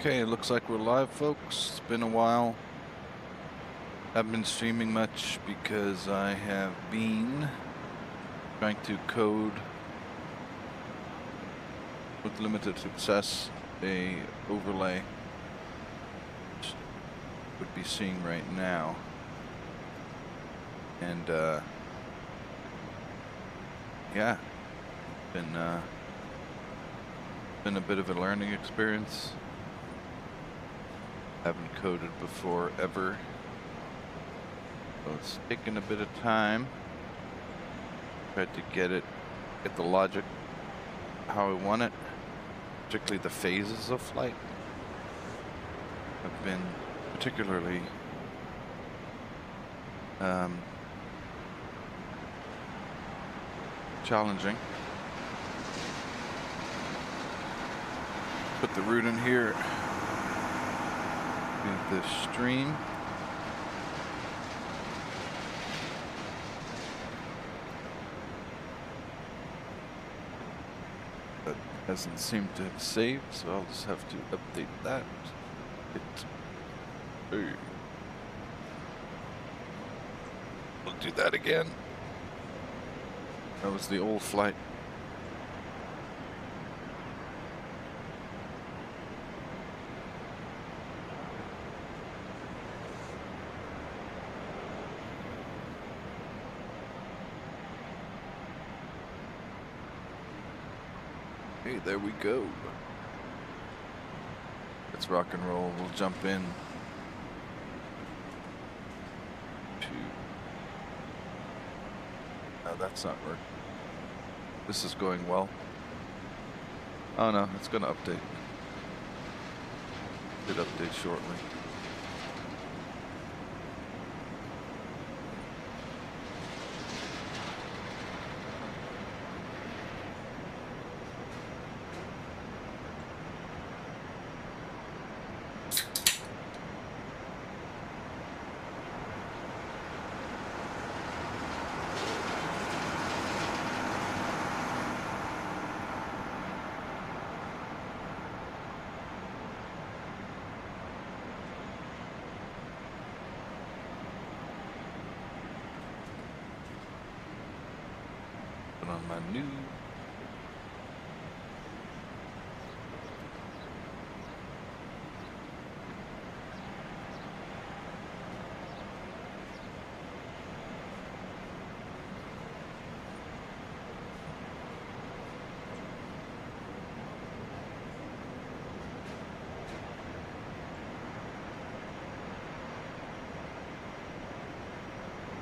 Okay, it looks like we're live, folks. It's been a while. Haven't been streaming much because I have been trying to code with limited success a overlay which would be seeing right now. And yeah, been a bit of a learning experience. Haven't coded before ever, so it's taken a bit of time. Tried to get the logic how I want it, particularly the phases of flight have been particularly challenging. Put the route in here. The stream. That hasn't seemed to have saved, so I'll just have to update that. We'll do that again. That was the old flight. Okay, there we go. Let's rock and roll. We'll jump in to... No, that's not working. This is going well. Oh no, it's gonna update. Should update shortly. On my new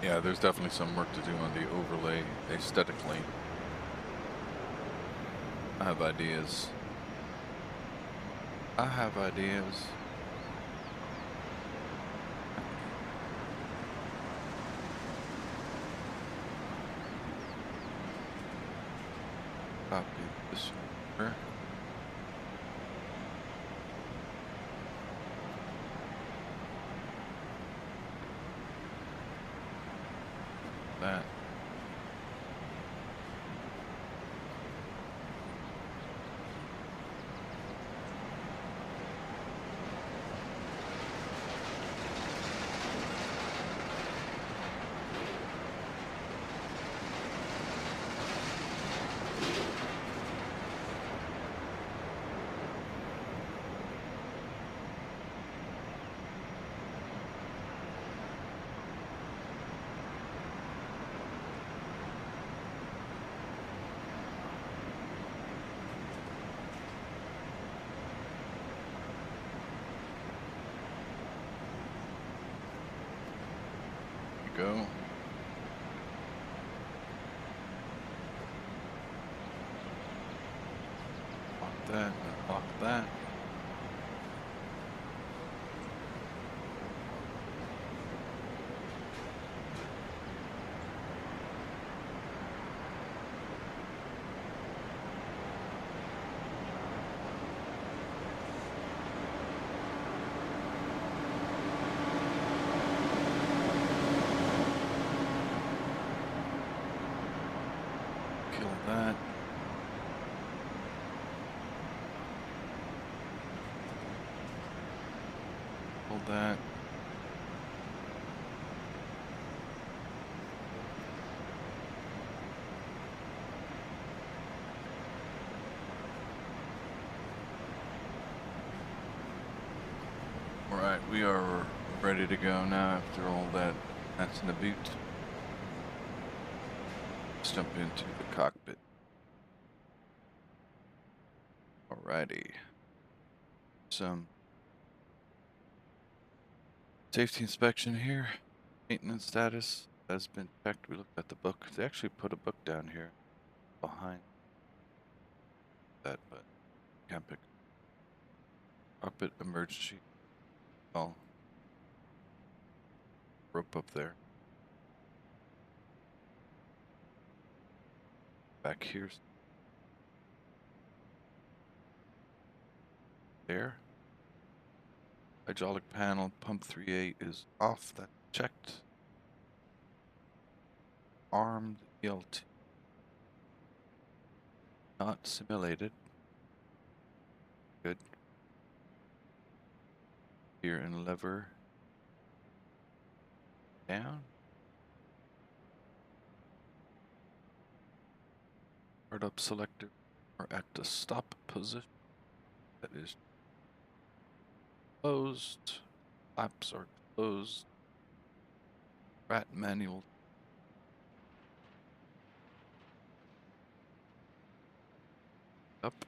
yeah, there's definitely some work to do on the overlay aesthetically. I have ideas. Copy this here. That. Go. Lock that and lock that. That. Hold that. All right, we are ready to go now after all that. That's in the boot. Let's jump into the cockpit. Alrighty. Some safety inspection here. Maintenance status has been checked. We looked at the book. They actually put a book down here behind that, but can't pick. Cockpit emergency. Oh, rope up there. Back here. There. Hydraulic panel, pump 3A is off. That's checked. Armed ELT. Not simulated. Good. Here and lever. Down. Start up selector. Or at the stop position. That is closed. Flaps are closed. Rat manual. Up.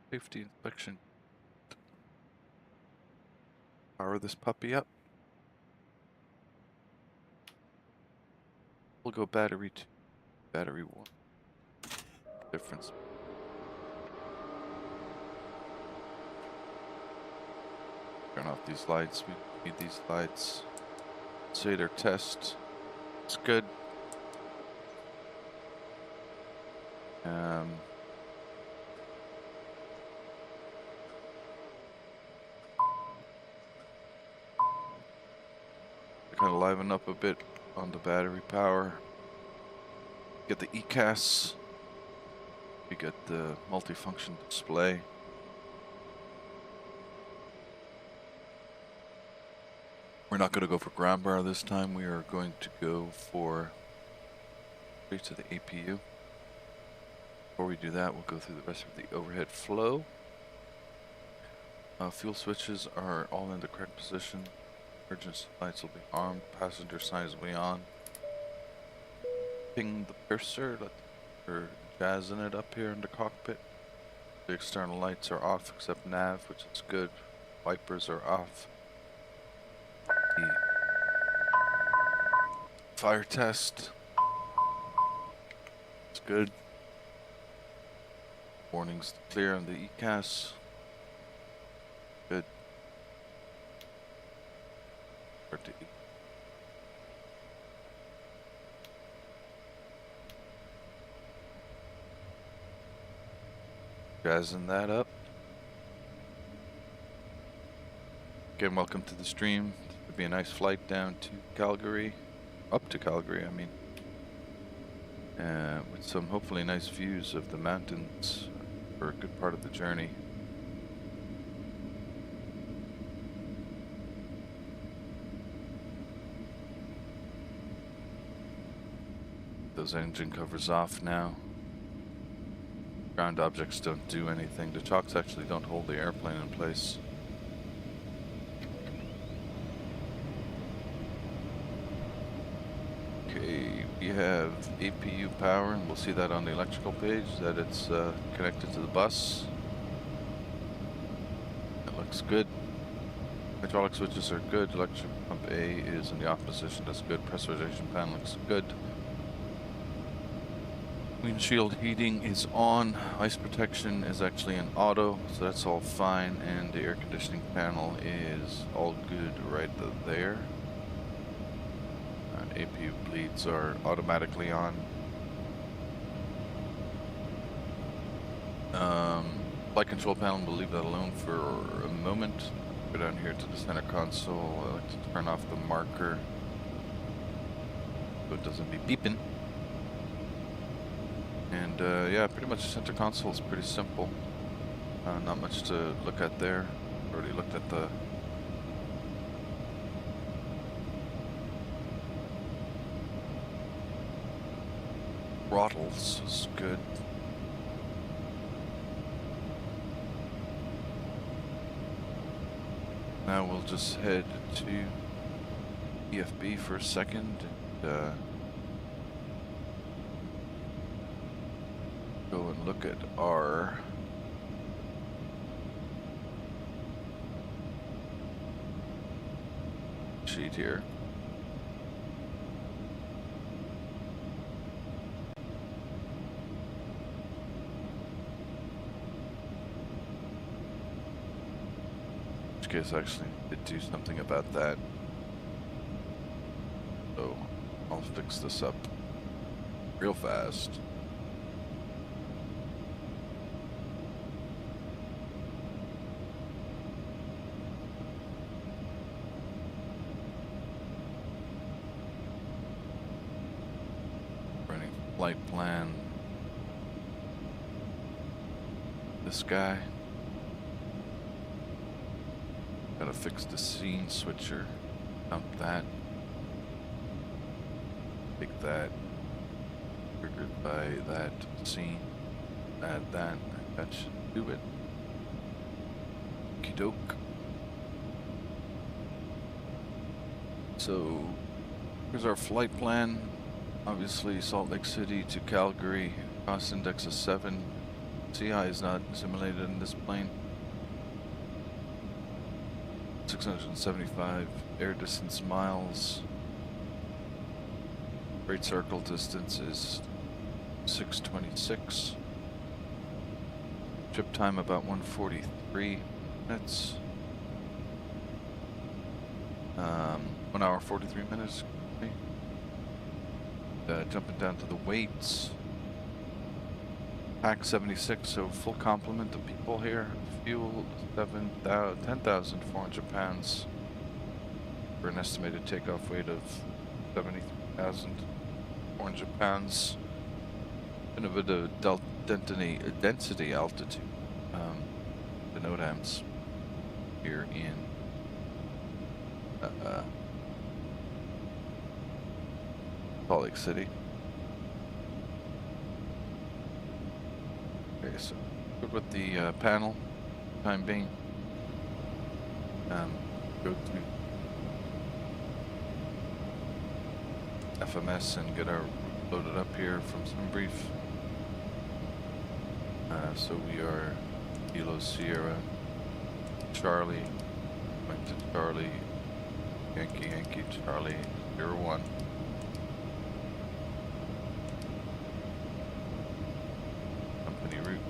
Safety inspection. Power this puppy up. We'll go battery 2, battery 1. Difference. Turn off these lights. We need these lights. Sater test. It's good. Kind of liven up a bit on the battery power. Get the ECAS. We get the multifunction display. We're not going to go for ground bar this time. We are going to go for straight to the APU. Before we do that, we'll go through the rest of the overhead flow. Fuel switches are all in the correct position. Emergency lights will be armed. Passenger signs will be on. Ping the cursor. We're jazzing it up here in the cockpit. The external lights are off except nav, which is good. Wipers are off. The fire test. It's good. Warnings clear on the ECAS. Good. Start to jazzing that up. Again, welcome to the stream. It'll be a nice flight down to Calgary, up to Calgary, I mean, with some hopefully nice views of the mountains for a good part of the journey. Those engine covers off now. Ground objects don't do anything. The chocks actually don't hold the airplane in place. Okay, we have APU power, and we'll see that on the electrical page, that it's connected to the bus. That looks good. Hydraulic switches are good. Electric pump A is in the off position. That's good. Pressurization pan looks good. Windshield heating is on. Ice protection is actually in auto, so that's all fine. And the air conditioning panel is all good right there. And APU bleeds are automatically on. Flight control panel, we'll leave that alone for a moment. Go down here to the center console. I like to turn off the marker so it doesn't be beeping. And yeah, pretty much the center console is pretty simple. Not much to look at there. Already looked at the throttles. Is good. Now we'll just head to EFB for a second and go and look at our sheet here. Case actually did do something about that, so I'll fix this up real fast. Running flight plan. This guy. Gotta fix the scene switcher. Dump that. Take that. Triggered by that scene. Add that. That should do it. Okie doke. So, here's our flight plan. Obviously, Salt Lake City to Calgary. Cost index is 7. CI is not simulated in this plane. 675 air distance miles. Great circle distance is 626. Trip time about 143 minutes. 1 hour 43 minutes. Jumping down to the weights. Pack 76, so full complement of people here. Fuel 10,400 pounds for an estimated takeoff weight of 73,400 pounds. And a bit of density altitude. The NOTAMs here in Salt Lake City. Okay, so good with the panel. Time being, go to FMS and get our loaded up here from some brief. So we are Kilo Sierra Charlie, went to Charlie Yankee Charlie 01. Company route.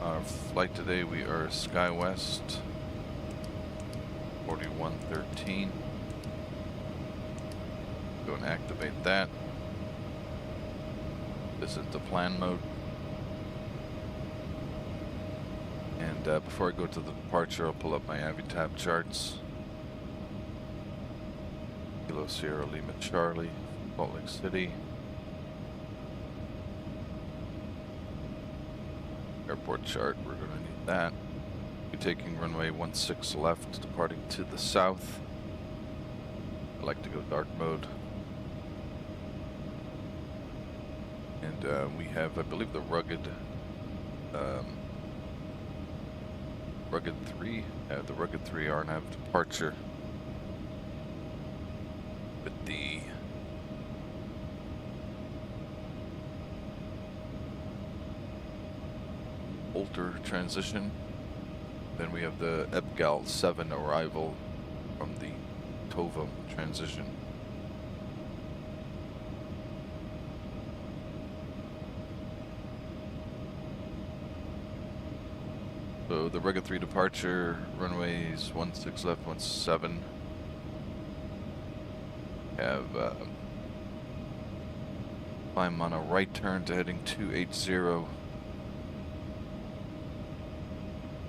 Our flight today, we are SkyWest 4113. Go and activate that. This is the plan mode. And before I go to the departure, I'll pull up my Avitab charts. Kilo Sierra Lima Charlie, Salt Lake City. Airport chart, we're going to need that. We're taking runway 16 left, departing to the south. I like to go dark mode. And we have, I believe, the Rugged 3, the Rugged 3 RNAV departure with the Bolter transition. Then we have the EBGAL 7 arrival from the TOVA transition. So the Rugged 3 departure, runways 16 left, 17. Have climb on a right turn to heading 280.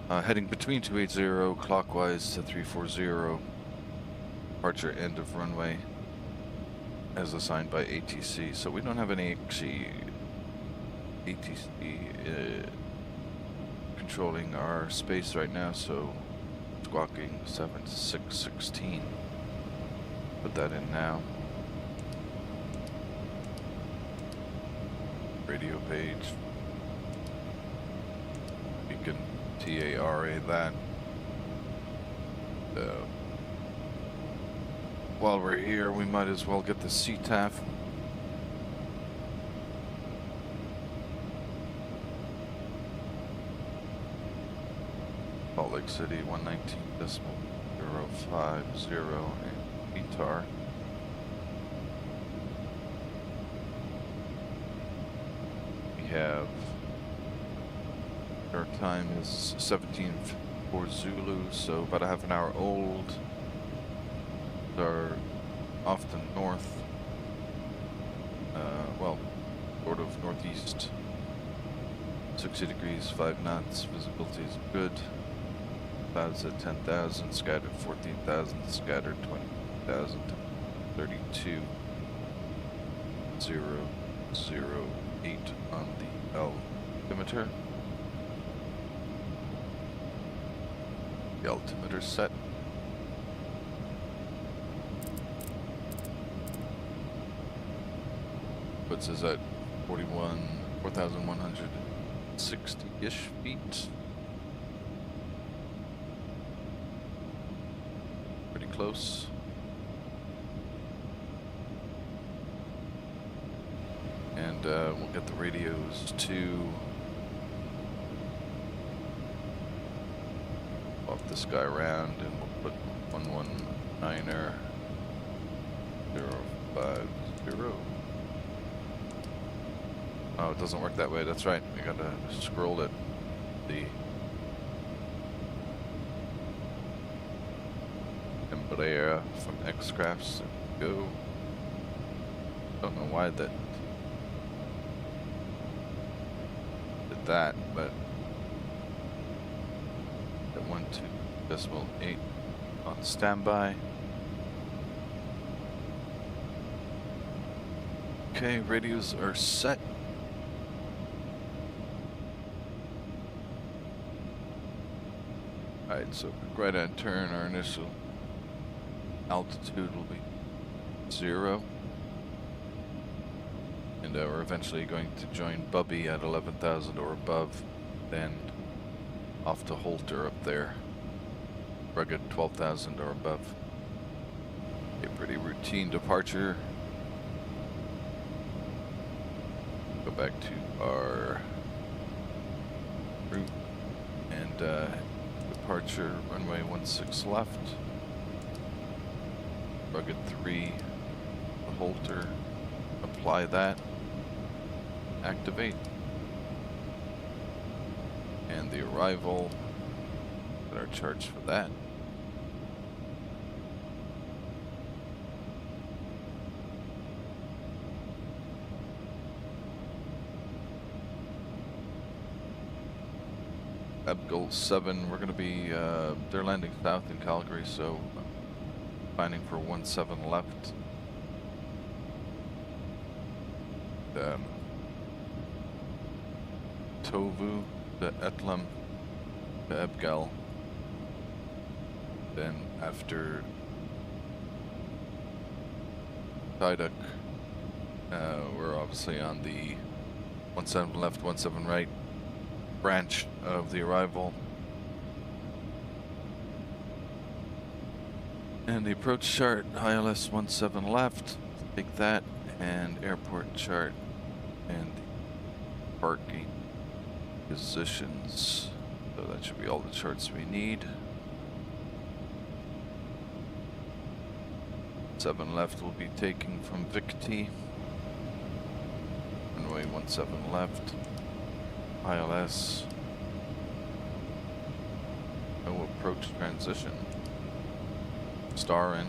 Heading between 280 clockwise to 340. Departure end of runway as assigned by ATC. So we don't have any actually ATC controlling our space right now, so squawking 7616. Put that in now. Radio page. We can TARA that. While we're here, we might as well get the CTAF. Salt Lake City 119.050 and VTAR. We have our time is 17:04 Zulu, so about a half an hour old. Are off to north, well, sort of northeast, 60 degrees, 5 knots, visibility is good, clouds at 10,000, scattered 14,000, scattered 20,000, 32,008 on the altimeter. The altimeter set. Puts us at 4,160-ish feet. Pretty close. And we'll get the radios to off this guy around, and we'll put 119er 050. Oh, it doesn't work that way. That's right. We gotta scroll it. The Embraer from X-Craft. Go. Don't know why that did that, but at 12.8 on standby. Okay, radios are set. Alright, so right on turn, our initial altitude will be 0. And we're eventually going to join Bubby at 11,000 or above, then off to Holter up there, rugged 12,000 or above. A pretty routine departure. Go back to our route and departure runway 16 left, rugged 3, the Holter, apply that, activate, and the arrival, get our charts for that. Abgold 7, we're going to be, they're landing south in Calgary, so planning for 17 left. Tovu, the Etlam, the Abgal. Then after Tiduk, we're obviously on the 17 left, 17 right branch of the arrival. And the approach chart, ILS 17 left, take that, and airport chart and parking positions. So that should be all the charts we need. 7 left will be taking from Victi. Runway 17 left. ILS. No approach transition. Star in.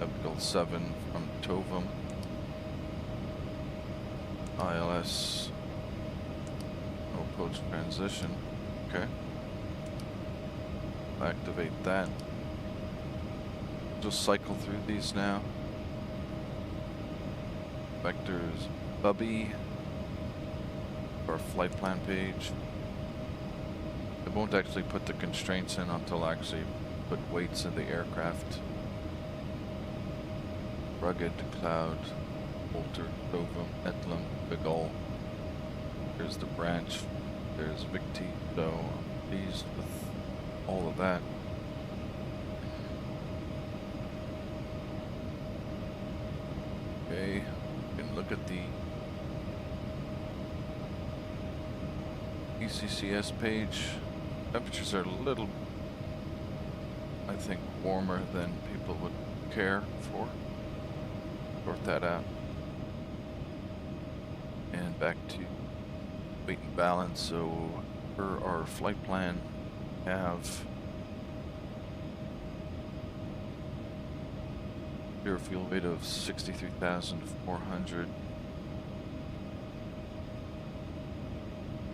Abgold 7 from Tovum. ILS. No approach transition. Okay. Activate that. Just cycle through these now. Vectors Bubby. Our flight plan page. I won't actually put the constraints in until I actually put weights in the aircraft. Rugged, Cloud, Bolter, Dovum, Etlum, Vigol. There's the branch. There's Victi. So I'm pleased with all of that. Okay, you can look at the ECCS page. Temperatures are a little, I think, warmer than people would care for. Sort that out. And back to weight and balance. So for our flight plan, we have pure fuel weight of 63,400.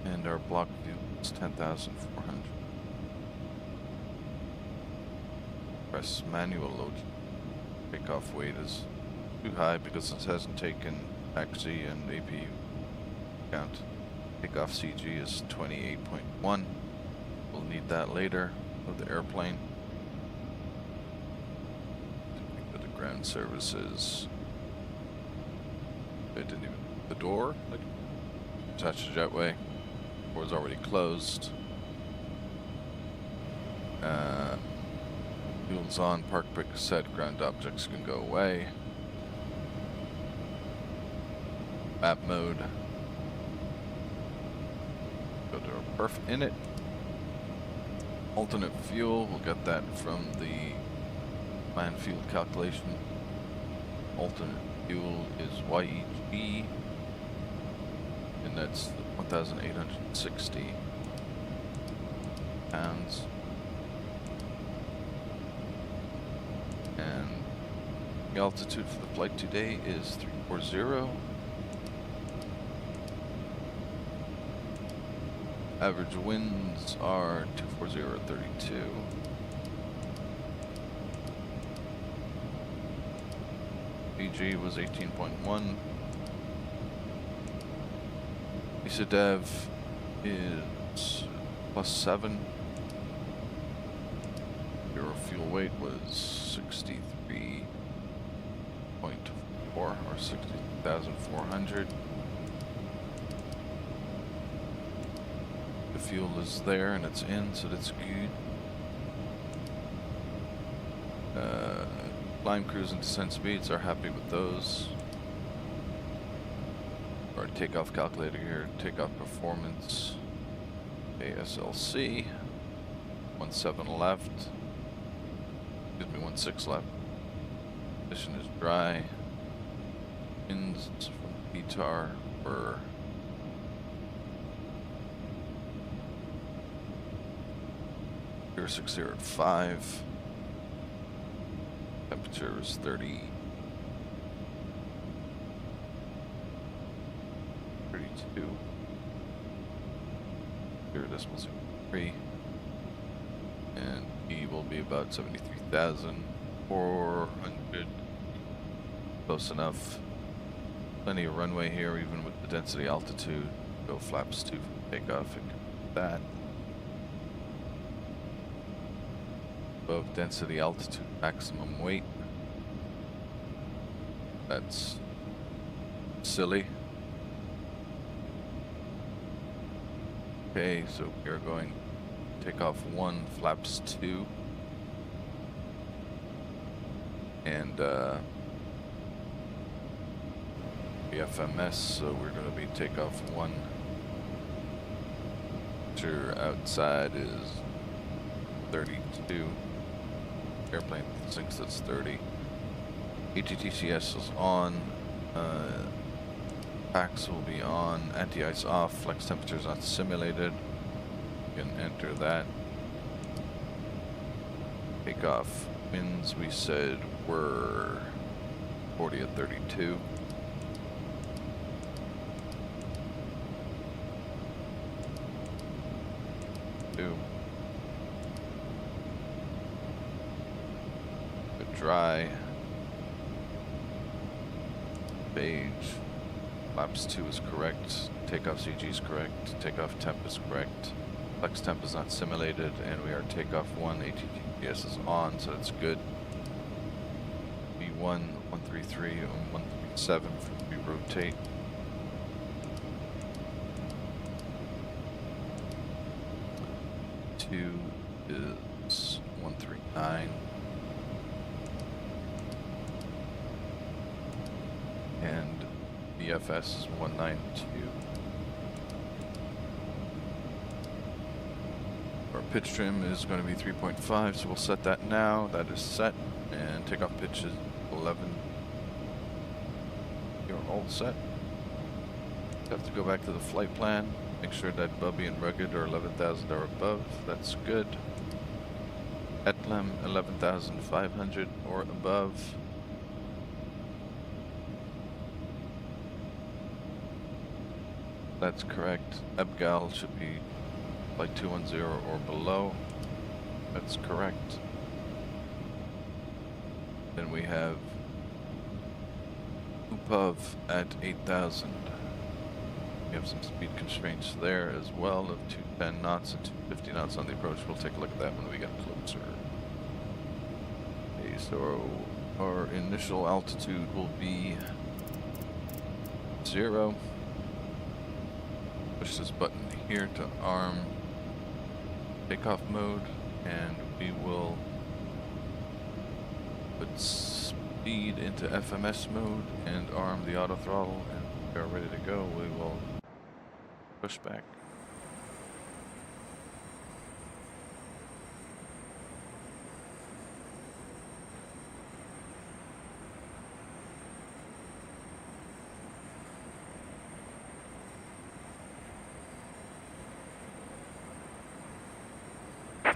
And our block fuel is 10,400. Press manual load. Takeoff weight is too high because it hasn't taken taxi and APU count. Takeoff CG is 28.1. We'll need that later of the airplane. For the ground services. I didn't even the door. Like, touch the jetway. Door's already closed. Fuel's on. Park brake set. Ground objects can go away. Map mode. Go to a perf in it. Alternate fuel. We'll get that from the plan fuel calculation. Alternate fuel is YEG. And that's 1,860 pounds. And the altitude for the flight today is 340. Average winds are 240 at 32. PG was 18.1. Visa Dev is +7. Your fuel weight was 63.4 or 60,400. The fuel is there and it's in, so that's good. Climb, cruise, and descent speeds are happy with those. Our takeoff calculator here, takeoff performance, KSLC, 17 left, excuse me, 16 left. Condition is dry. Winds from VTAR were 060 at 5. Temperature is 32. Here decimal 3. And E will be about 73,400. Close enough. Plenty of runway here, even with the density altitude. Go flaps 2 for takeoff and that. Above density altitude maximum weight. That's silly. Okay, so we are going takeoff 1, flaps 2. And FMS, so we're going to be takeoff 1. Temperature outside is 32. Airplane thinks that's 30. ATTCS is on. Packs will be on. Anti-ice off. Flex temperature is not simulated. You can enter that. Takeoff winds we said were 40 at 32. Dry. Beige. Flaps 2 is correct. Takeoff CG is correct. Takeoff temp is correct. Flex temp is not simulated, and we are takeoff 1. ATGPS is on, so that's good. V1, 133, and 137 for we rotate. Two is 139. And BFS is 192. Our pitch trim is going to be 3.5, so we'll set that now. That is set. And takeoff pitch is 11. You're all set. Have to go back to the flight plan. Make sure that Bubby and Rugged are 11,000 or above. That's good. Etlem 11,500 or above. That's correct. Ebgal should be like 210 or below. That's correct. Then we have Upov at 8,000. We have some speed constraints there as well of 210 knots and 250 knots on the approach. We'll take a look at that when we get closer. Okay, so our initial altitude will be 0. Push this button here to arm takeoff mode, and we will put speed into FMS mode and arm the auto throttle, and we are ready to go. We will push back.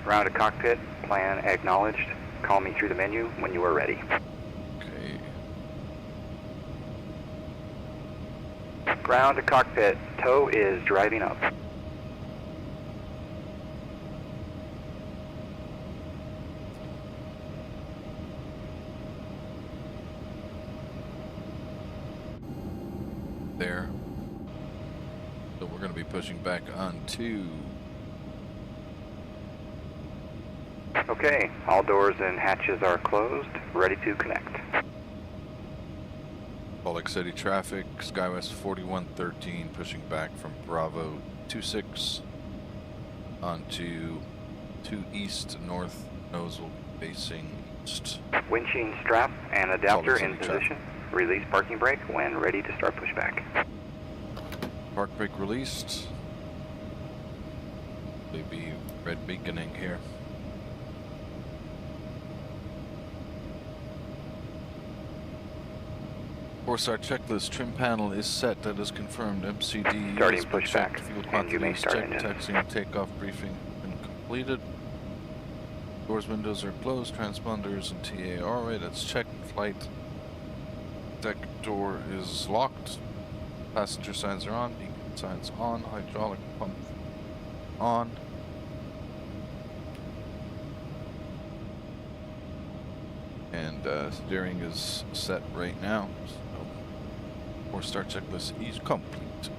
Ground to cockpit, plan acknowledged. Call me through the menu when you are ready. Okay. Ground to cockpit, tow is driving up. There. So we're going to be pushing back onto. Okay, all doors and hatches are closed, ready to connect. Salt Lake City traffic, SkyWest 4113, pushing back from Bravo 26 onto 2 east, north, nose will be facing east. Winching strap and adapter in position. Release parking brake when ready to start pushback. Park brake released. Maybe red beaconing here. Our checklist trim panel is set. That is confirmed. MCD Starting has been checked. pushback, Fuel and you may quantities start checked. engine. Taxi and takeoff briefing been completed. Doors, windows are closed. Transponders and TA are right. That's checked. Flight deck door is locked. Passenger signs are on. Beacon signs on. Hydraulic pump on. And steering is set right now. Or start checklist is complete.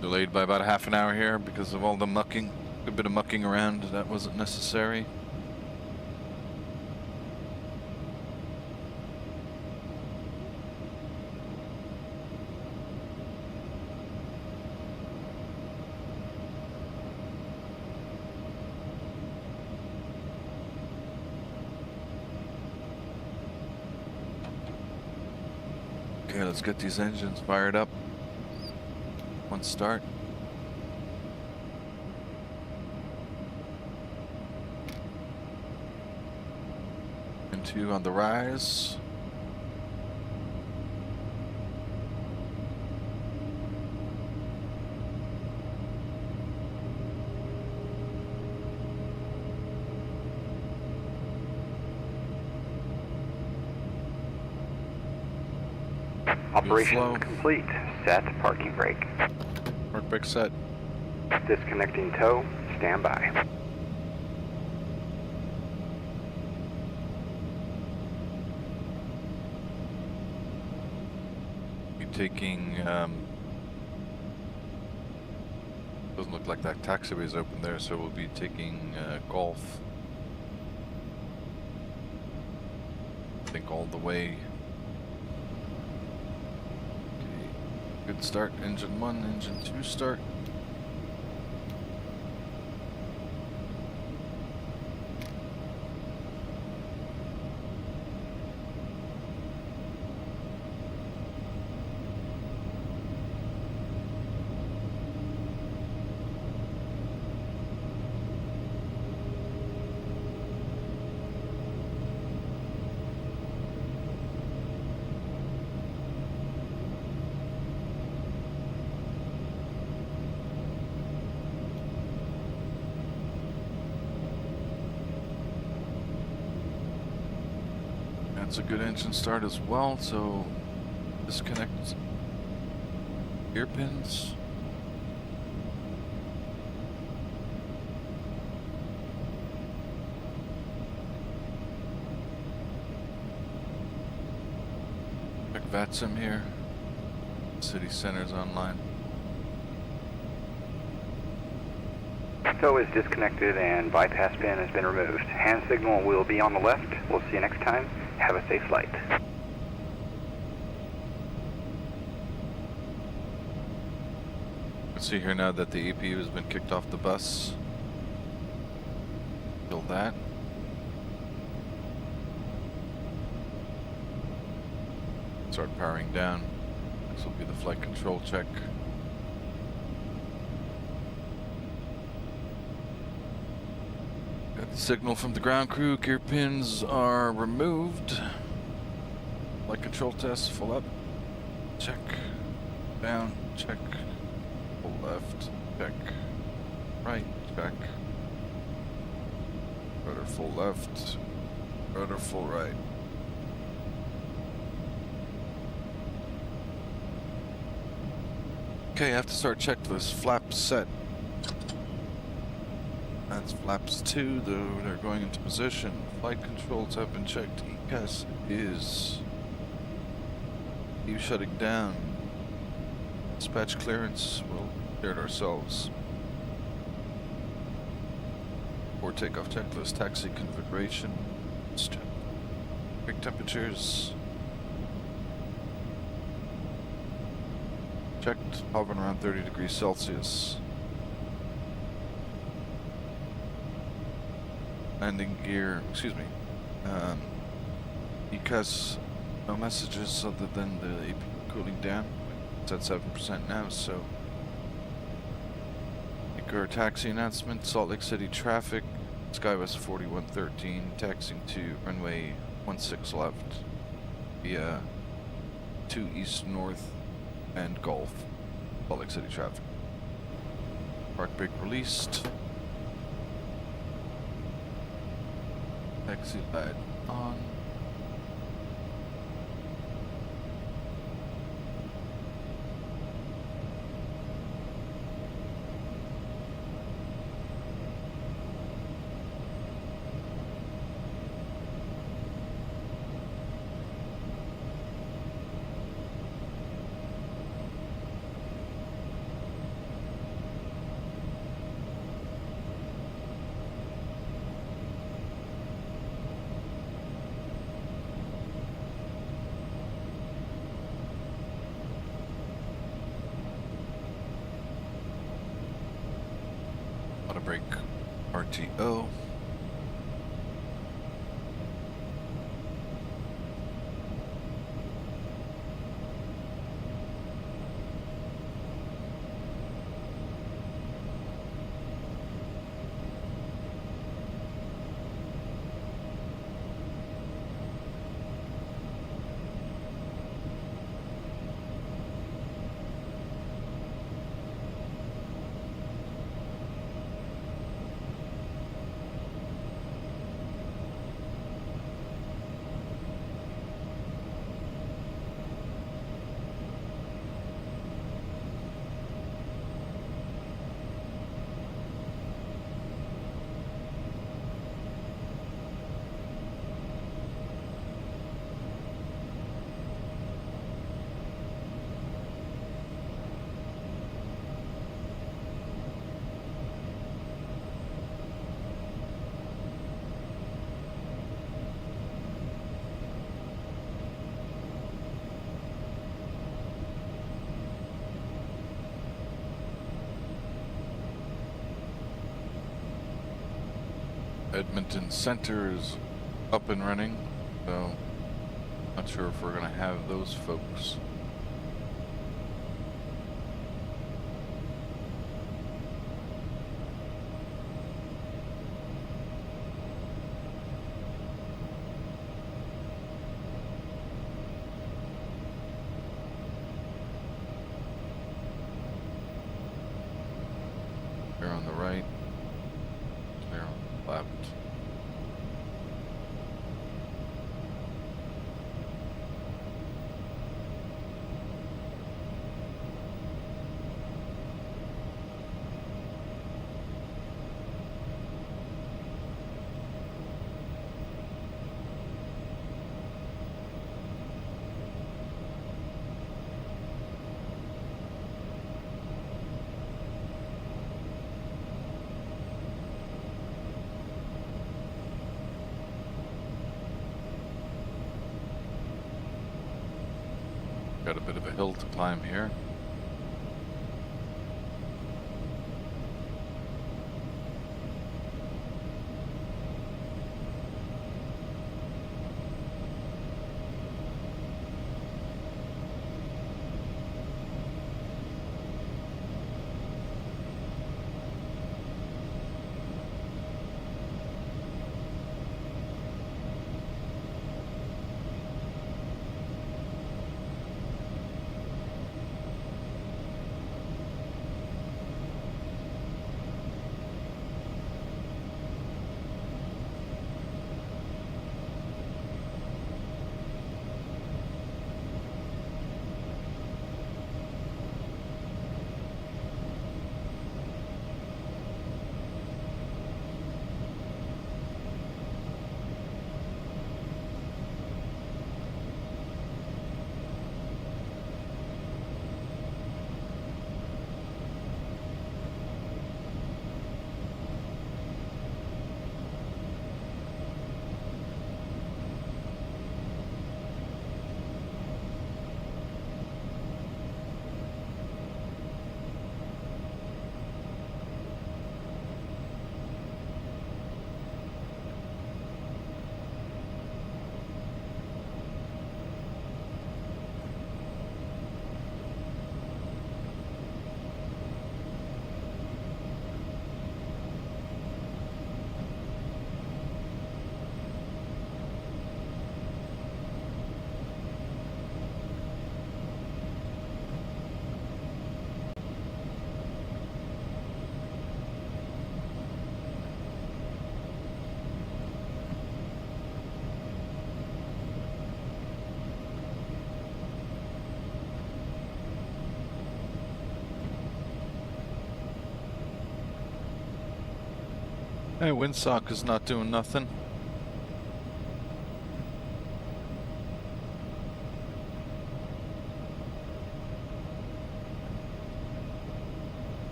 Delayed by about a half an hour here because of all the mucking. A bit of mucking around that wasn't necessary. Okay, let's get these engines fired up. One start. And 2 on the rise. Operation complete. Set parking brake. Park brake set. Disconnecting tow. Stand by. Be taking, doesn't look like that taxiway is open there, so we'll be taking Golf. I think all the way. Okay. Good start. Engine 1, engine 2 start. That's a good engine start as well, so disconnect ear pins. Check VATSIM here. City Center's online. Tow is disconnected and bypass pin has been removed. Hand signal will be on the left. We'll see you next time. Have a safe flight. Let's see here now that the APU has been kicked off the bus. Kill that. Start powering down. This will be the flight control check. Got the signal from the ground crew. Gear pins are removed. Flight control test, full up. Check. Down. Check. Full left. Check. Right. Check. Rudder full left. Rudder full right. Okay, I have to start checklist. Flaps set. That's flaps 2, though they're going into position. Flight controls have been checked. ECAS is. You shutting down. Dispatch clearance, we'll clear it ourselves. For takeoff checklist, taxi configuration. Brake temperatures. Checked, hovering around 30 degrees Celsius. Landing gear, excuse me. ECAS, no messages other than the APU cooling down. It's at 7% now, so. Our taxi announcement, Salt Lake City traffic, SkyWest 4113, taxiing to runway 16 left via 2 east north and Gulf, Salt Lake City traffic. Park brake released. Taxi light on. Auto brake RTO. Edmonton Center is up and running, so not sure if we're gonna have those folks. Clear on the right, clear on the left. Got a bit of a hill to climb here. Hey, windsock is not doing nothing.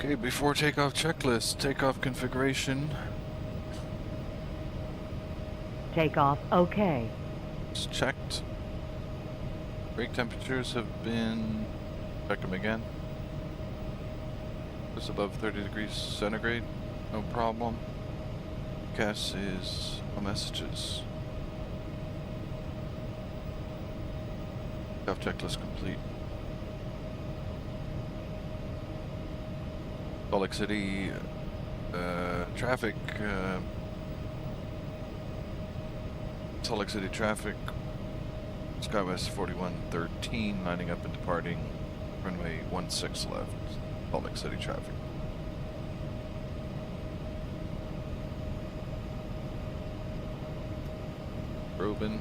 Okay, before takeoff checklist, takeoff configuration. Takeoff, okay. It's checked. Brake temperatures have been, check them again. Just above 30 degrees centigrade, no problem. Gas is no messages. Takeoff checklist complete. Salt Lake City traffic. Salt Lake City traffic. SkyWest 4113 lining up and departing runway 16 left. Salt Lake City traffic. Robin,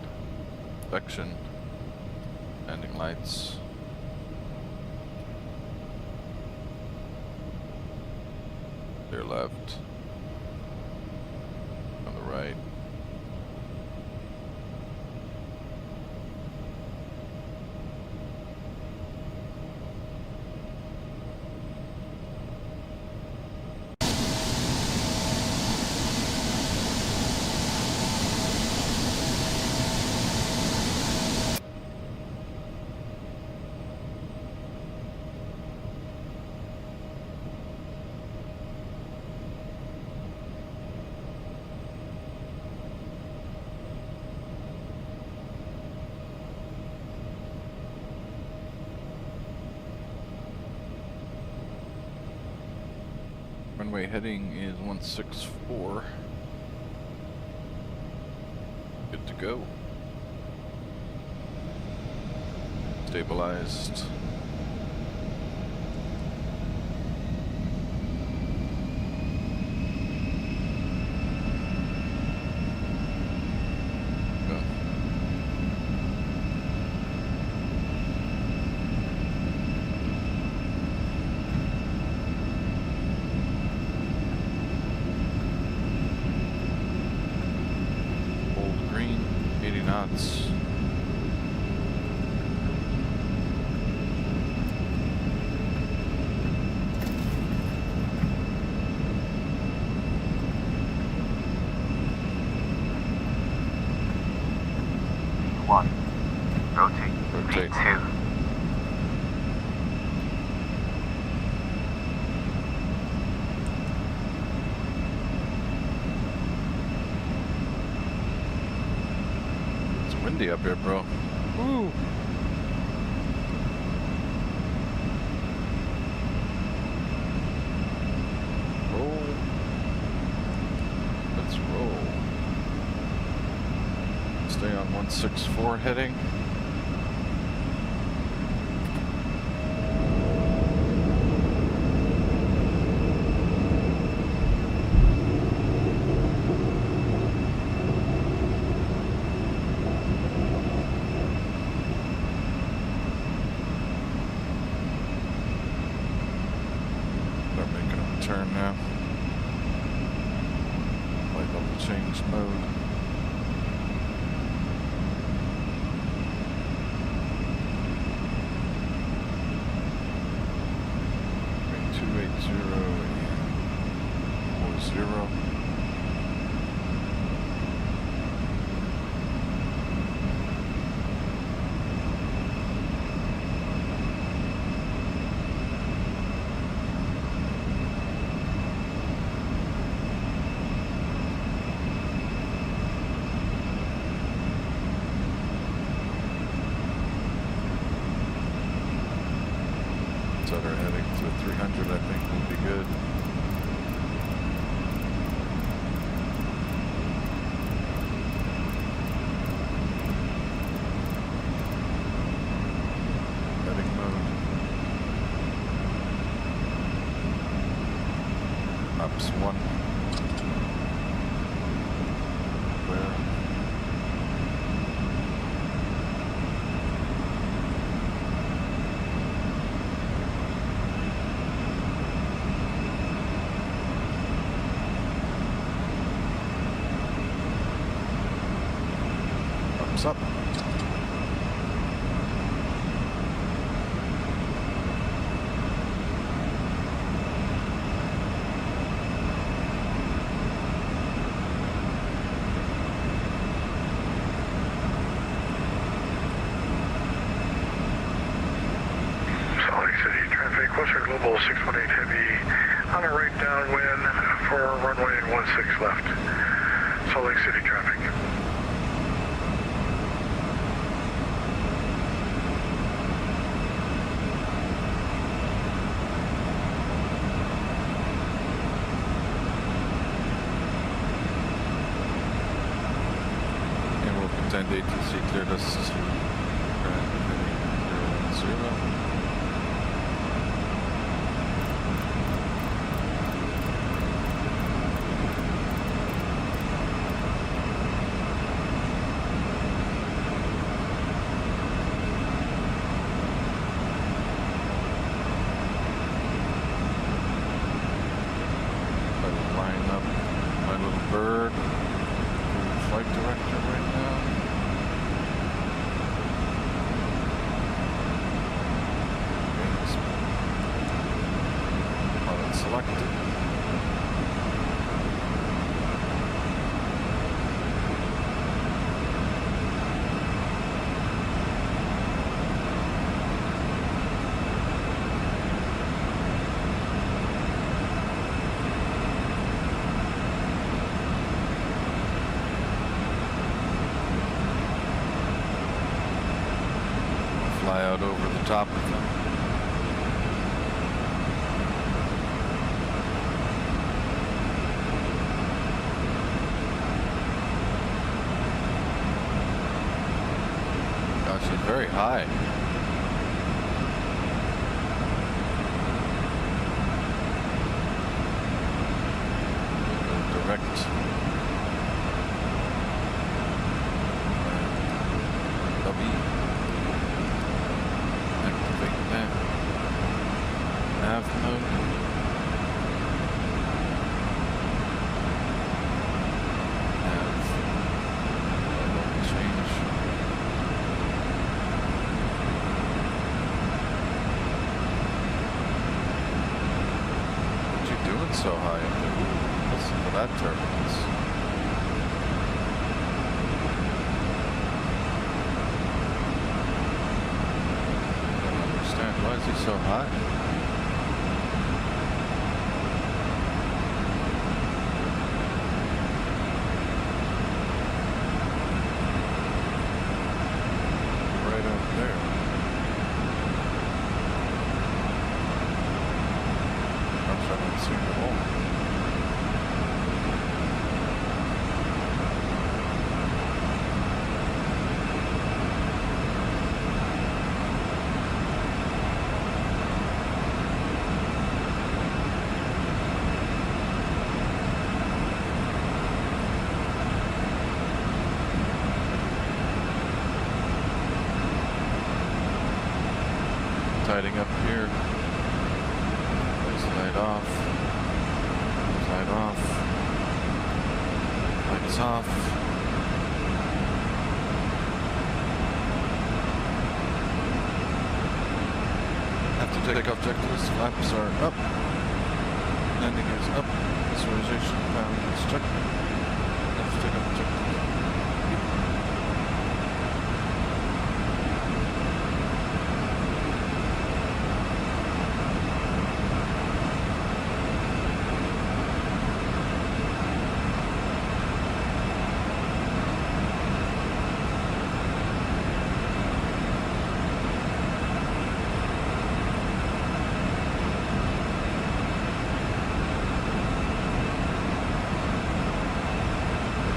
inspection, landing lights. Clear left. On the right. Runway heading is 164. Good to go. Stabilized. Go. Old green, 80 knots. Rotate. Rotate. V2. It's windy up here, bro. Woo! Roll. Let's roll. Stay on 164 heading. Start making a turn now. Light level change mode. Wait, 28040. Set our heading to 300, I think will be good. Heading mode. Ops 1. Where? Thumbs up. Salt Lake City traffic, Western Global 618 Heavy on a right downwind for runway 16 left. Salt Lake City traffic. And we'll contend ATC cleared us to heading 010. fly out over the top of them. Gosh, it's very high. Direct. Activate that. Nav mode. Nav. Change. What you doing so high up there? Ooh, listen to that turbulence. Why is he so high? Right up there. Perhaps I don't see the hole. Lighting up here. Place light off. Light off. Lights off. After takeoff checklist, flaps are up. Landing is up. Visualization pound is checked. After takeoff checklist.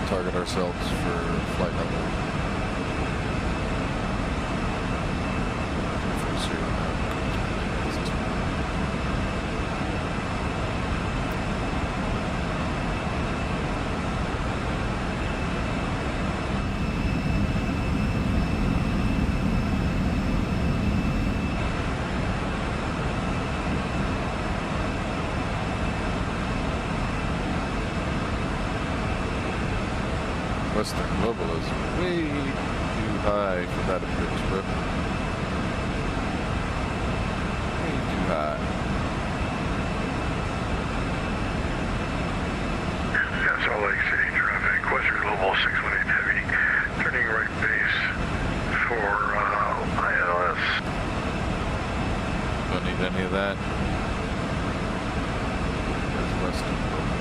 Target ourselves for flight level. Western Global is way too high for that approach trip. Way too high. Yeah, Salt Lake City traffic, Western Global 618 Heavy, turning right base for ILS. Don't need any of that. There's Western Global.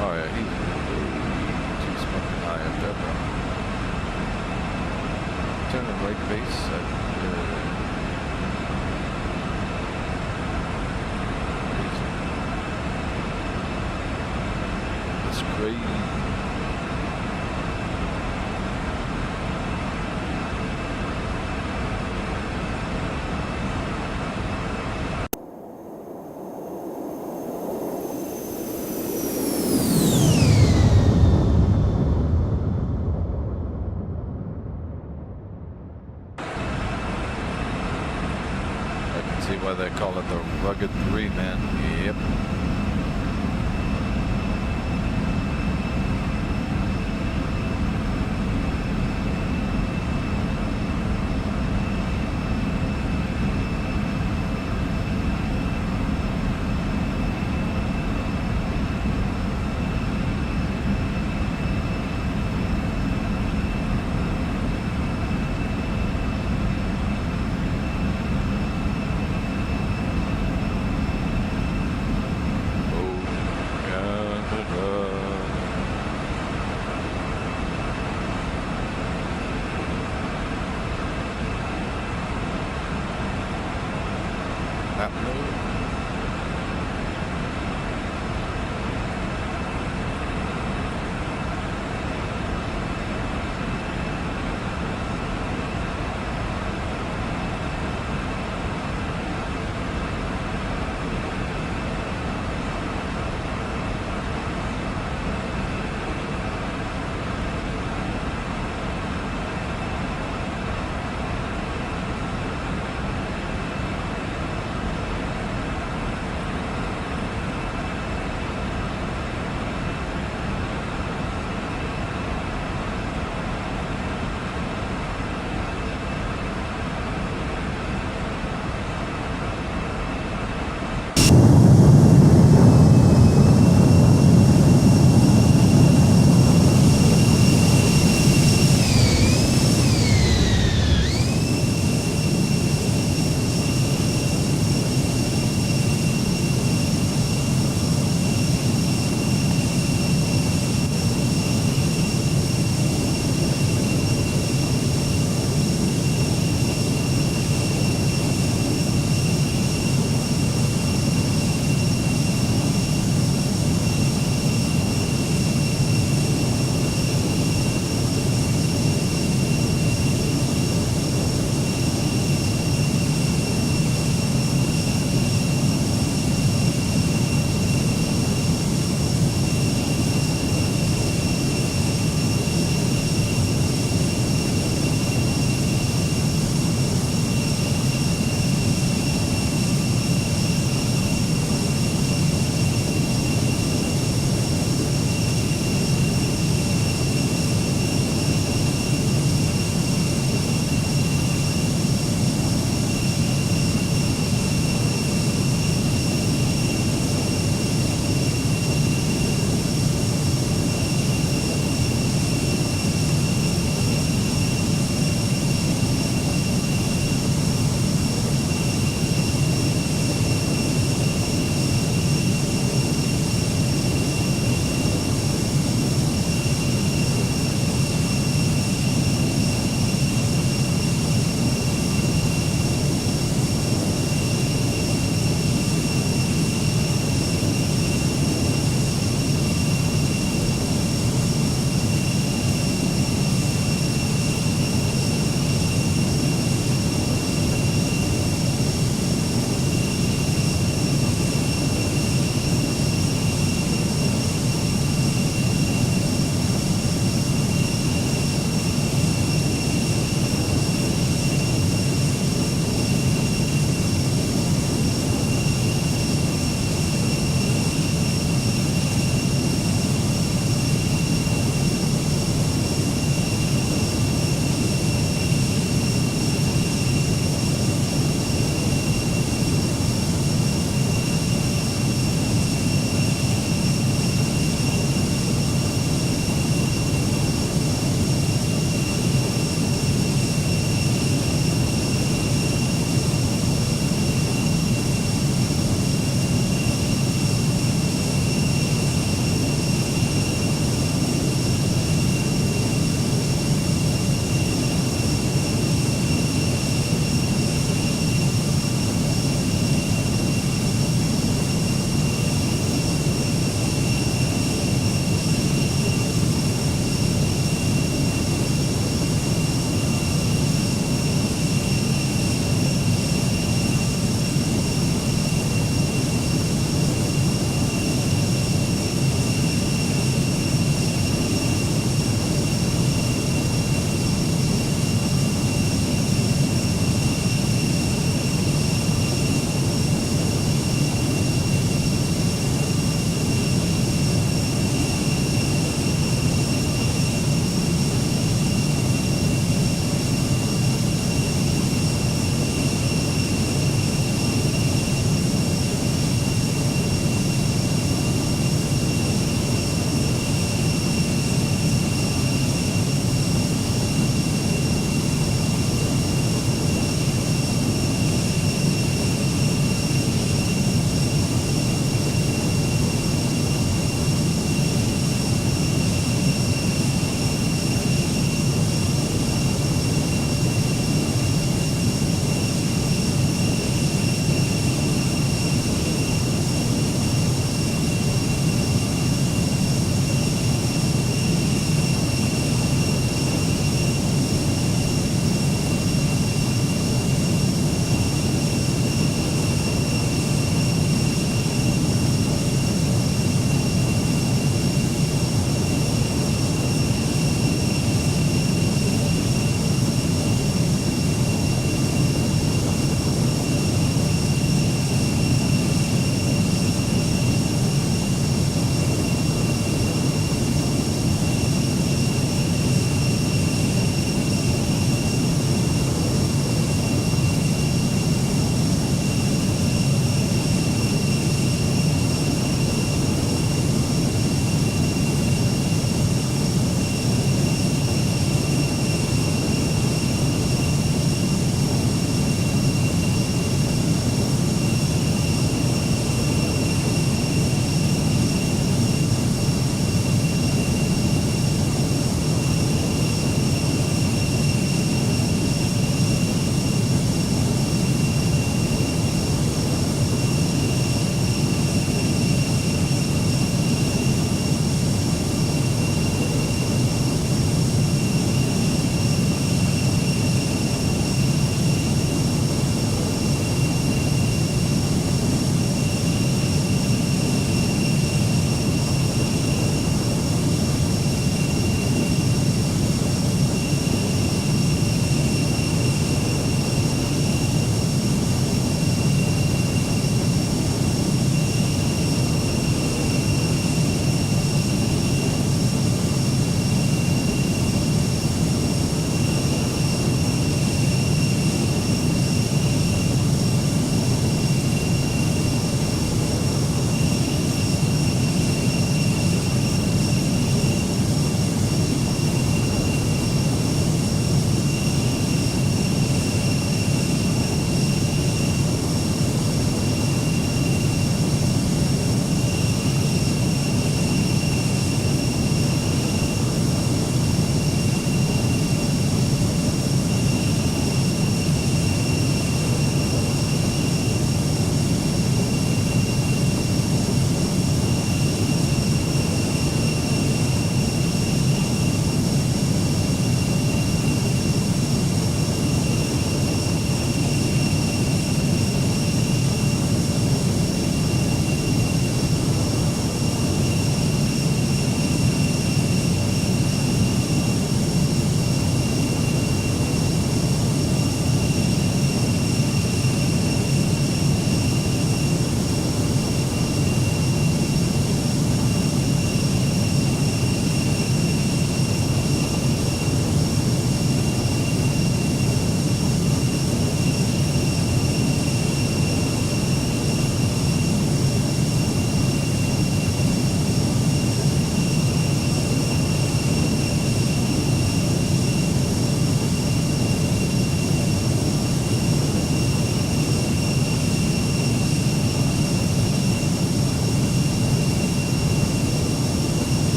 Oh yeah, he's too smoking high up there, bro. Turn the right base at that's crazy. See why they call it the rugged 3, man. Yep.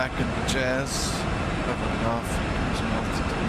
back into jazz, covering off, cruising altitude.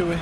Chewie.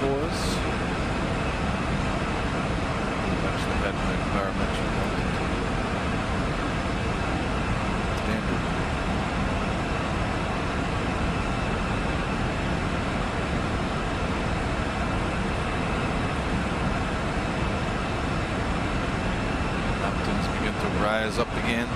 boys. Actually had my environmental altitude. Standard. Mountains begin to rise up again.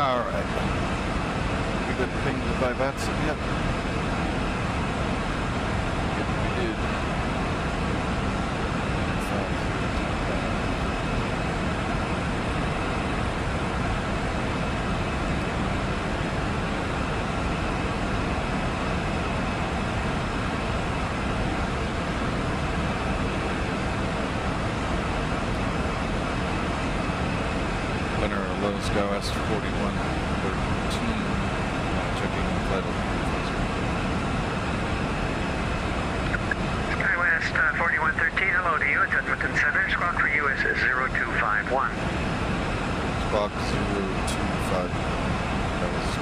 Alright. We got pinged by VATSIM yet? Yep, we did. SkyWest 4113, checking the flight level. SkyWest 4113, hello to you. It's Edmonton Center. Squawk for you is 0251. Squawk 025. That was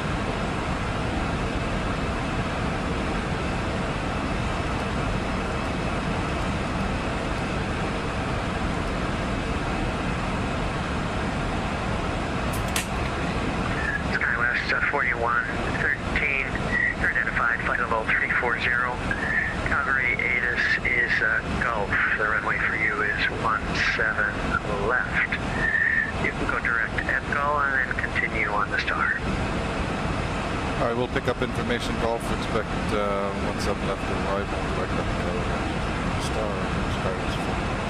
Calgary, ATIS is Gulf. The runway for you is 17 left. You can go direct at Gull and then continue on the Star. all right, we'll pick up information Golf. Expect 17 left arrival direct up to Star. Skywards 4.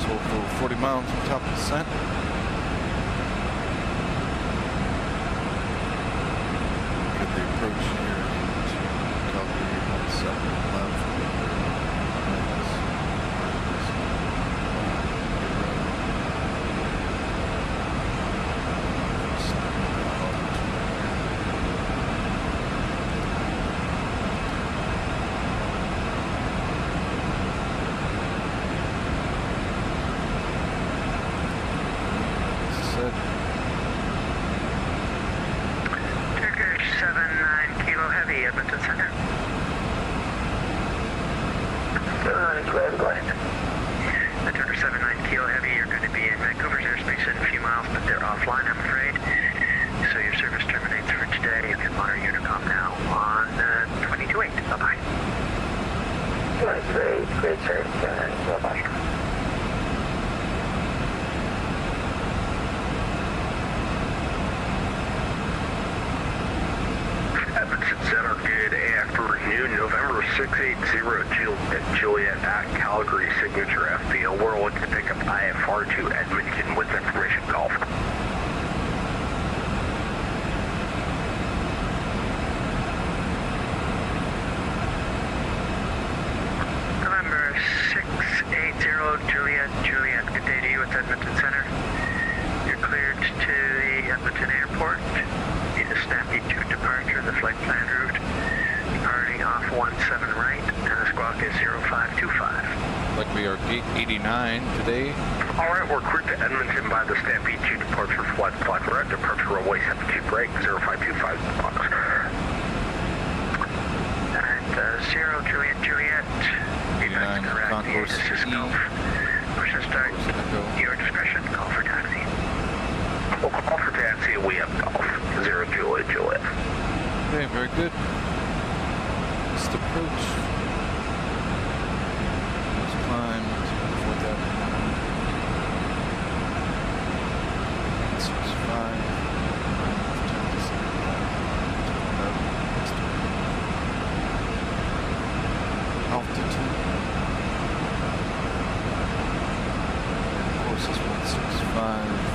We'll go 40 miles from top of descent. Get the approach here into Calgary 17 left. afternoon, November 680 Juliet at Calgary, signature FBO. We're looking to pick up IFR to Edmonton with information Golf. November 680 Juliet, good day to you at Edmonton Center. You're cleared to the Edmonton Airport. Need a Stampede 2 departure, the flight plan route. Departing off 17 right, and the squawk is 0525. Like we are gate 89 today. Alright, we're cleared to Edmonton by the Stampede 2 departure flight plan route. Departure runway 72 break, 0525 box. And 0 Juliet. That's correct. Concourse This is E. Golf. Push and start. Your discretion. Call for taxi. We'll call for taxi. We have Golf. 0 Juliet. Okay, very good. Just approach. Let's climb before that. 65. Altitude. And course is 165.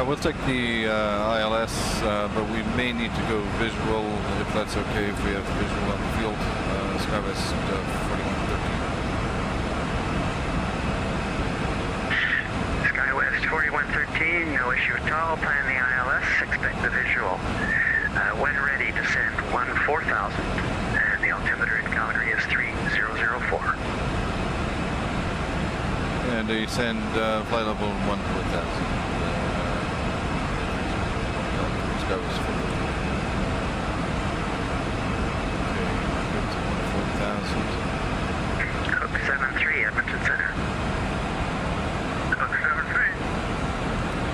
We'll take the ILS, but we may need to go visual, if that's okay, if we have visual on the field. SkyWest 4113. SkyWest 4113, no issue at all. Plan the ILS, expect the visual. When ready, descend 14,000, and the altimeter in Calgary is 300. and descend flight level 1,000. Sky was full. Okay, good to 14,000. Cook 7-3, Edmonton Center. Cook 7-3.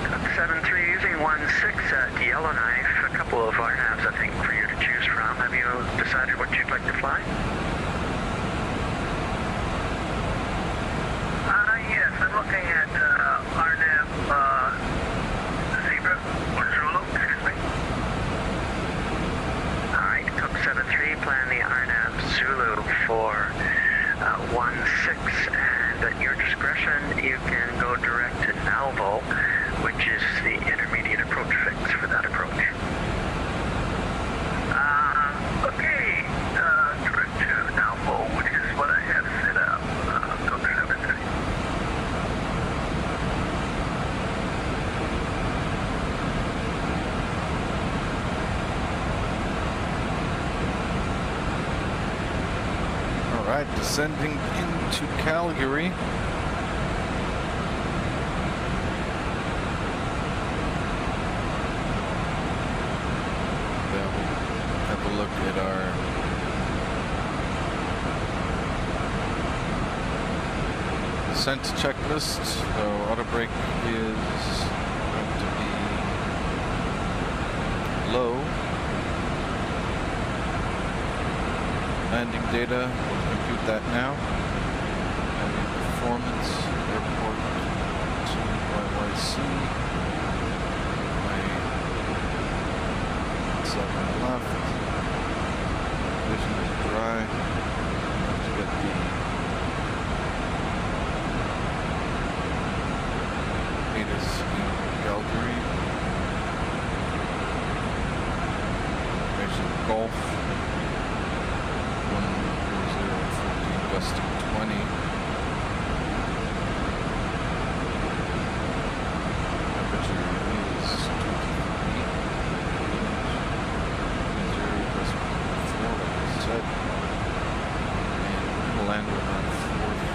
Cook 7-3, using 1-6 at Yellowknife. A couple of RNAVs, I think, for you to choose from. Have you decided what you'd like to fly? Yes, I'm looking at RNAV Zebra or Zulu, excuse me. Alright, Cook 7-3, plan the RNAV Zulu for 1-6, and at your discretion, you can go direct to Nauvoo, which is the intermediate approach fix for that approach. Okay, direct to Nauvoo, which is what I have set up. Cook 7-3. All right, descending into Calgary. Then we'll have a look at our descent checklist. So auto brake is going to be low. Landing data, we'll compute that now. Landing performance, airport to CYYC. Runway 7 left. Condition is dry. Have to get the ATIS in Calgary. Information Golf. 10014 gusting 20. Temperature is 28. 0 gust 4 like I said. And we're gonna land with around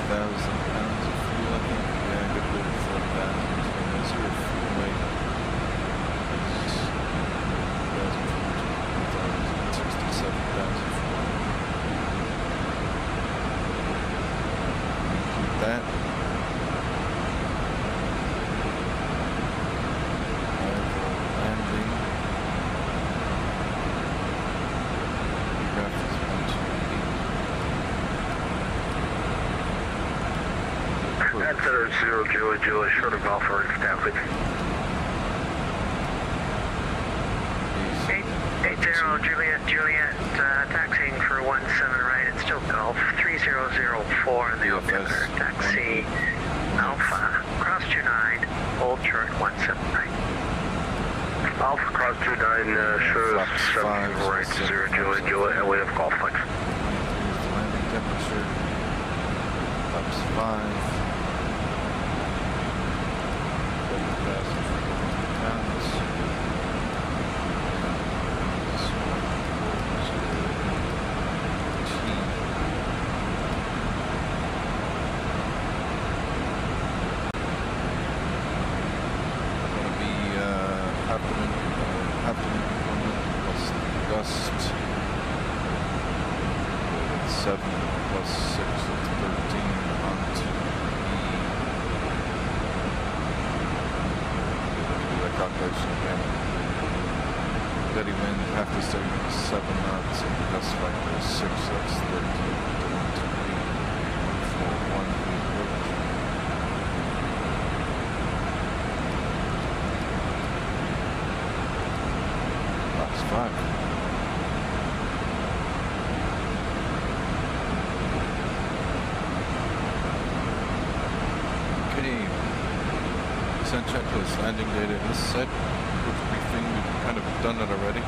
4,000 pounds of fuel, I think. Yeah, a good bit of 4,000. So my zero fuel weight is 67,000. That landing aircraft is 128. That's 0 Julie, short of Golf for staff, please. 80 Juliet, taxiing for 17 right, it's still Golf, 3004 in the altimeter, taxi Alpha, cross 29, hold short 17 right. Alpha cross 29, sure, Flaps 7 5, right, 0 Julie, and we have Golf flex. Here's the landing temperature. Flaps 5. 7,000 pounds. Gust 7 plus 6 is 13 onto do that calculation again. Steady wind, half the steady wind is 7 knots, and the gust factor is 6, that's 13 to 128, 141 approach. That's 5. Descent checklist, landing data is set. Approach briefing, we've kind of done it already.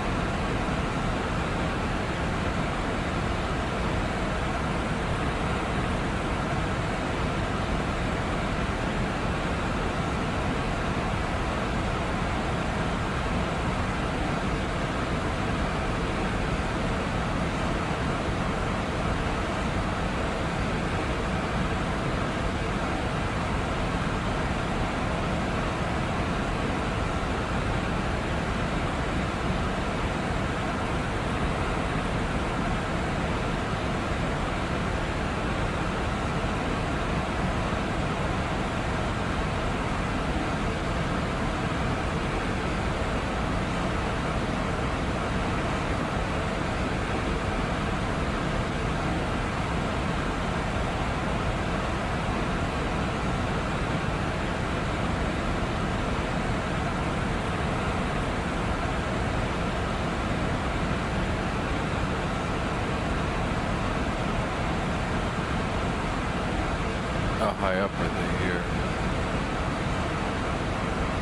How high up are they here?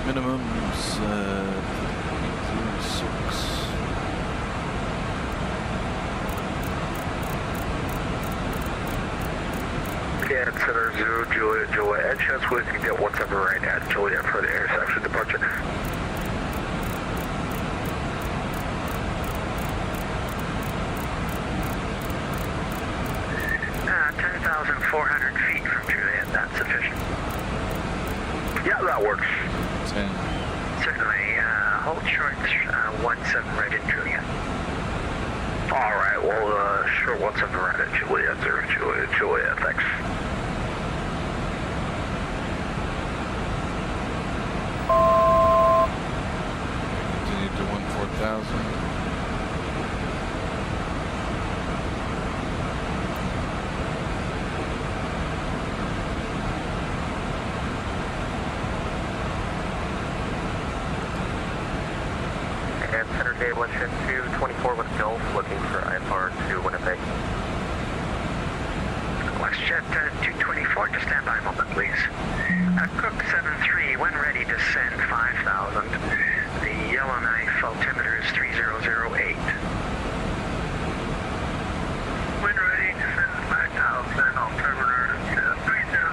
Minimums 806. Yeah, Center 0, Juliet, Juliet. And chance we can get 17 right at Juliet for the interception departure. 10,400 feet from Juliet, that's sufficient. Yeah, that works. 10. Certainly, hold short 17 right in Juliet. Alright, well, short 17 right at Juliet, 0, Juliet, Juliet, thanks. Continue to 14,000. And Center Day 224 with Gulf, looking for IFR to Winnipeg. WestJet 224 to stand by a moment, please. Cook 73, when ready, descend 5,000. The Yellowknife altimeter is 3008. When ready, descend 5,000, altimeter is 3008.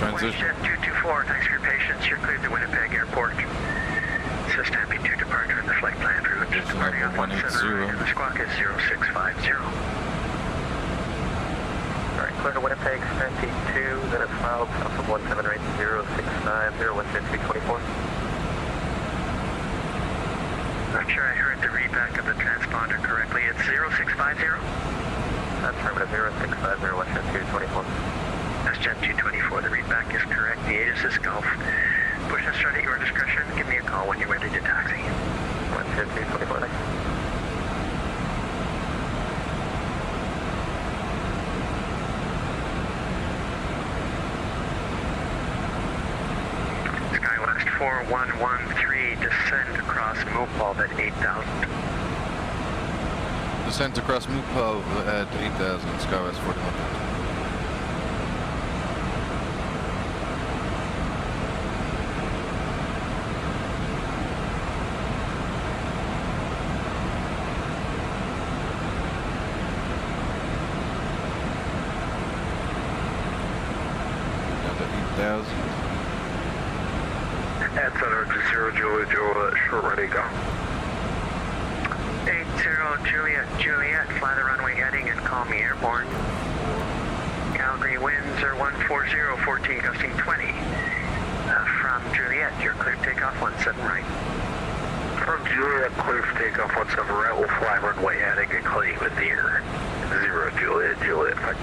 Transition. WestJet 224, thanks for your patience. You're cleared to Winnipeg Airport. So Stampede 2 departure in the flight plan route. Departing off 17 and the squawk is 0650. Alright, clear to Winnipeg, Stampede 2, then it's filed south of 17 right 0650, WestJet 224. Not sure I heard the readback of the transponder correctly. It's 0650. Affirmative 0650, WestJet 224. WestJet 224, the readback is correct. The ATIS is Gulf. Push and start at your discretion. Give me a call when you're ready to taxi. WestJet 224, thanks. SkyWest 4113, descend across Mopal at 8,000. Descent across Mupov at 8,000. Skywest 41. And Center 0, Juliet, Juliet, short ready, go. 80 Juliet, Juliet, fly the runway heading and call me airborne. Calgary winds are 140, 14 gusting 20. From Juliet, you're clear takeoff 17 right. From Juliet, clear for takeoff 17 right, we'll fly runway heading and call you in the air. 0, Juliet, Juliet, thanks.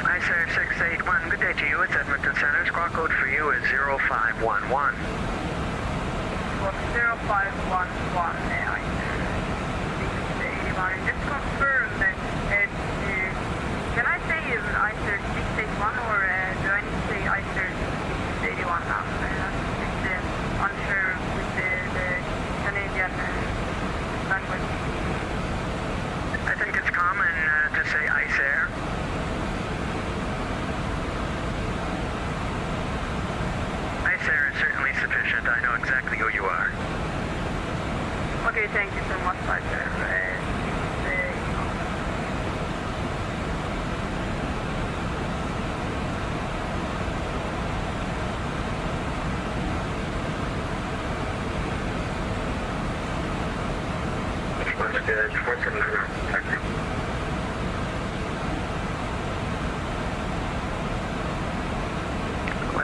ICER 681, good day to you. It's Edmonton Center. Squawk code for you is 0511. 0511, just confirm that can I say ICER 681 or do I need to say ICER 681 now? It's unsure with the Canadian language. I think it's common to say ICER. ICER is certainly sufficient. I know exactly who you are. Okay, thank you so much, ICER.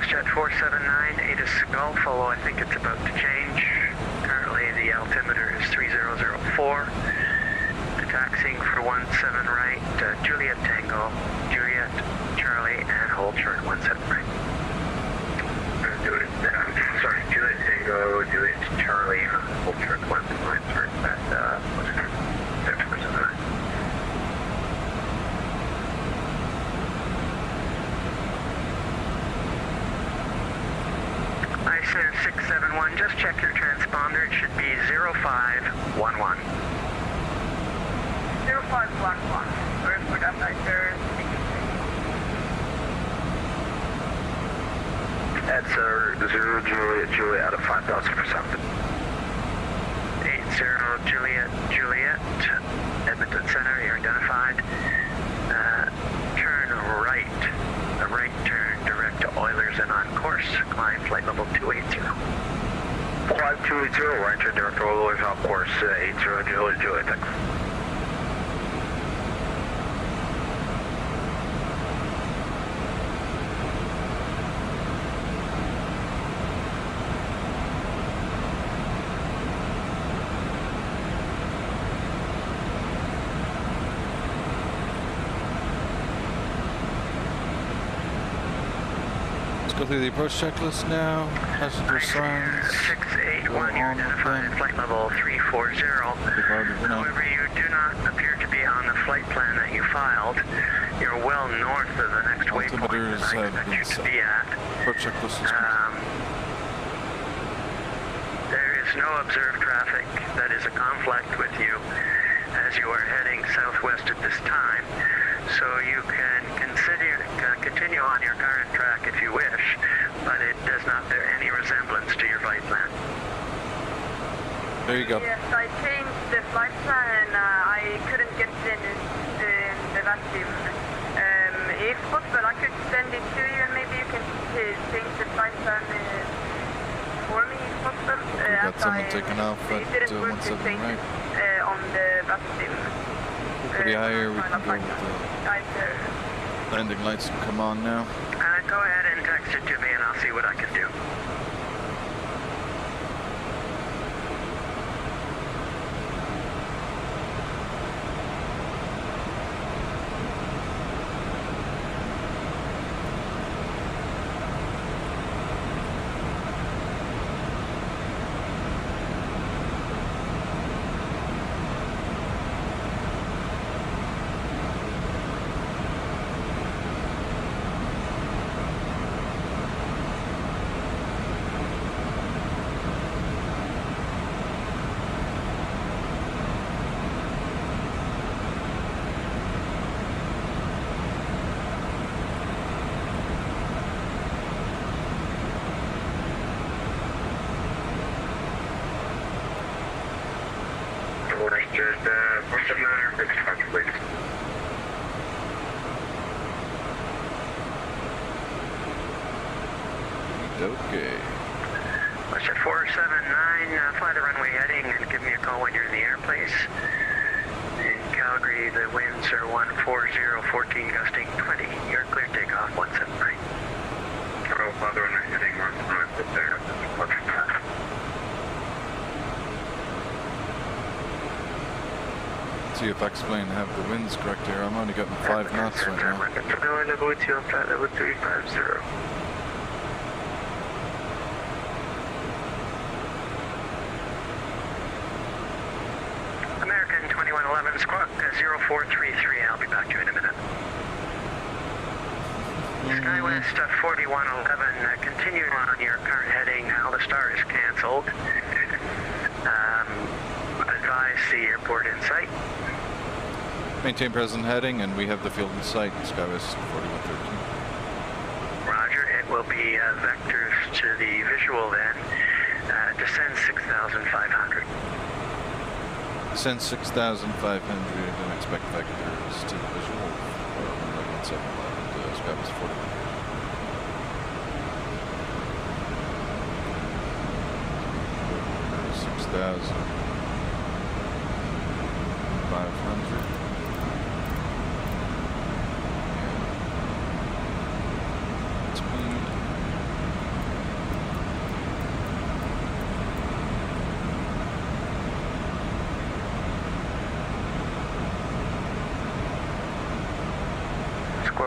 WestJet 479, Atis Golf, although I think it's about to change. Currently the altimeter is 3004. Taxiing for 17 right, Juliet Tango, Juliet Charlie, and hold short 17 right. Sorry, Juliet Tango, Juliet Charlie, hold short 17 right, sorry, at 7%. ISO 671, just check your transponder, it should be 0511. 0511. Sorry for that, ISO 671. That's 0 Juliet out of 5,000 for something. 80 Juliet, Edmonton Center, you're identified. Turn right, a right turn direct to Oilers and on course, climb flight level 280. Climb 280, right turn direct to Oilers on course, 80 Juliet, thanks. Go through the approach checklist now. Passenger signs. 681, you're identified at flight level 340. However, you do not appear to be on the flight plan that you filed. You're well north of the next waypoint that I expect you to be at. Approach checklist is complete. There is no observed traffic that is a conflict with you as you are heading southwest at this time. So you can continue on your current track if you wish, but it does not bear any resemblance to your flight plan. There you go. Yes, I changed the flight plan and I couldn't get in the VATSIM. If possible, I could send it to you and maybe you can change the flight plan for me if possible. We got someone taking off at 17 right. On the VATSIM. Pretty high here, we can go with the landing lights come on now. Go ahead and text it to me and I'll see what I can do. Okay. WestJet 479, fly the runway heading and give me a call when you're in the air, please. In Calgary, the winds are 140, 14 gusting 20. You're clear takeoff 173. Hello, fly the runway heading north up there. See if X-Plane have the winds correct here. I'm only getting 5 knots right now. No, level with you on flight level 350. American 2111, squawk 0433. I'll be back to you in a minute. SkyWest 4111, continue on your current heading now. The star is cancelled. Advise the airport in sight. Maintain present heading, and we have the field in sight. SkyWest 4113. Roger. It will be vectors to the visual then. Descend 6,500. Descend 6,500 and expect vectors to the visual. 17 SkyWest 4113. 6,500.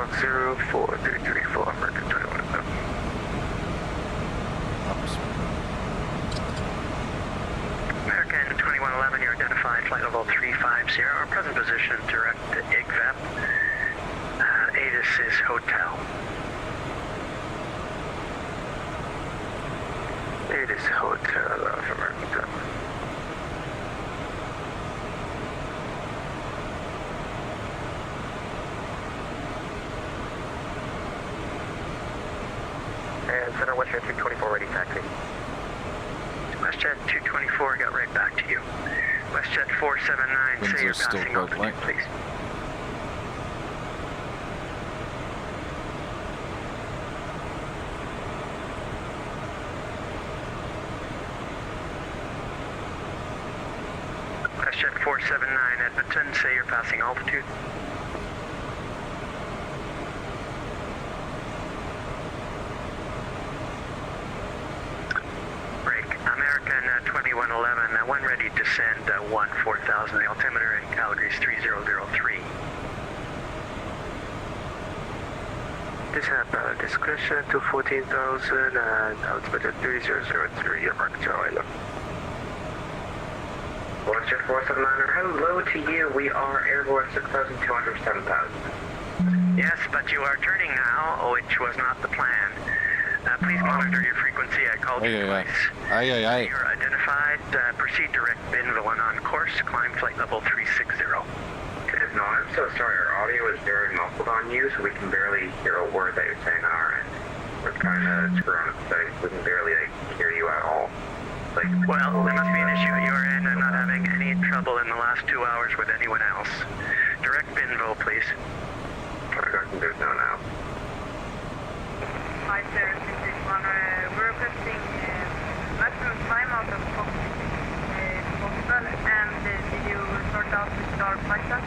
Squawk 04334, American 2111. American 2111, you're identified, flight level 350, our present position, direct to IGVEP. ATIS is hotel. ATIS hotel of American 10. And center WestJet 224 ready taxi. WestJet 224 got right back to you. WestJet 479, say you're passing altitude, please. WestJet 479, Edmonton, say you're passing altitude. American 2111, when ready to send 4000, the altimeter in Calgary is 3003. Descent discretion to 14,000 and altimeter 3003, American Charlie. WestJet 479, hello to you, we are airborne 6,200, 7,000. Yes, but you are turning now, which was not the plan. Please monitor your frequency. I called you twice. You're identified. Proceed direct Binville and on course. Climb flight level 360. No, I'm so sorry. Our audio is very muffled on you, so we can barely hear a word that you're saying on our end. We're kind of screwing up the thing. We can barely hear you at all. Well, there must be an issue at your end. I'm not having any trouble in the last 2 hours with anyone else. Direct Binville, please. There's no now. Hi sir, 661. We're requesting maximum time out of Cockpit possible, and did you sort out with our flight plan?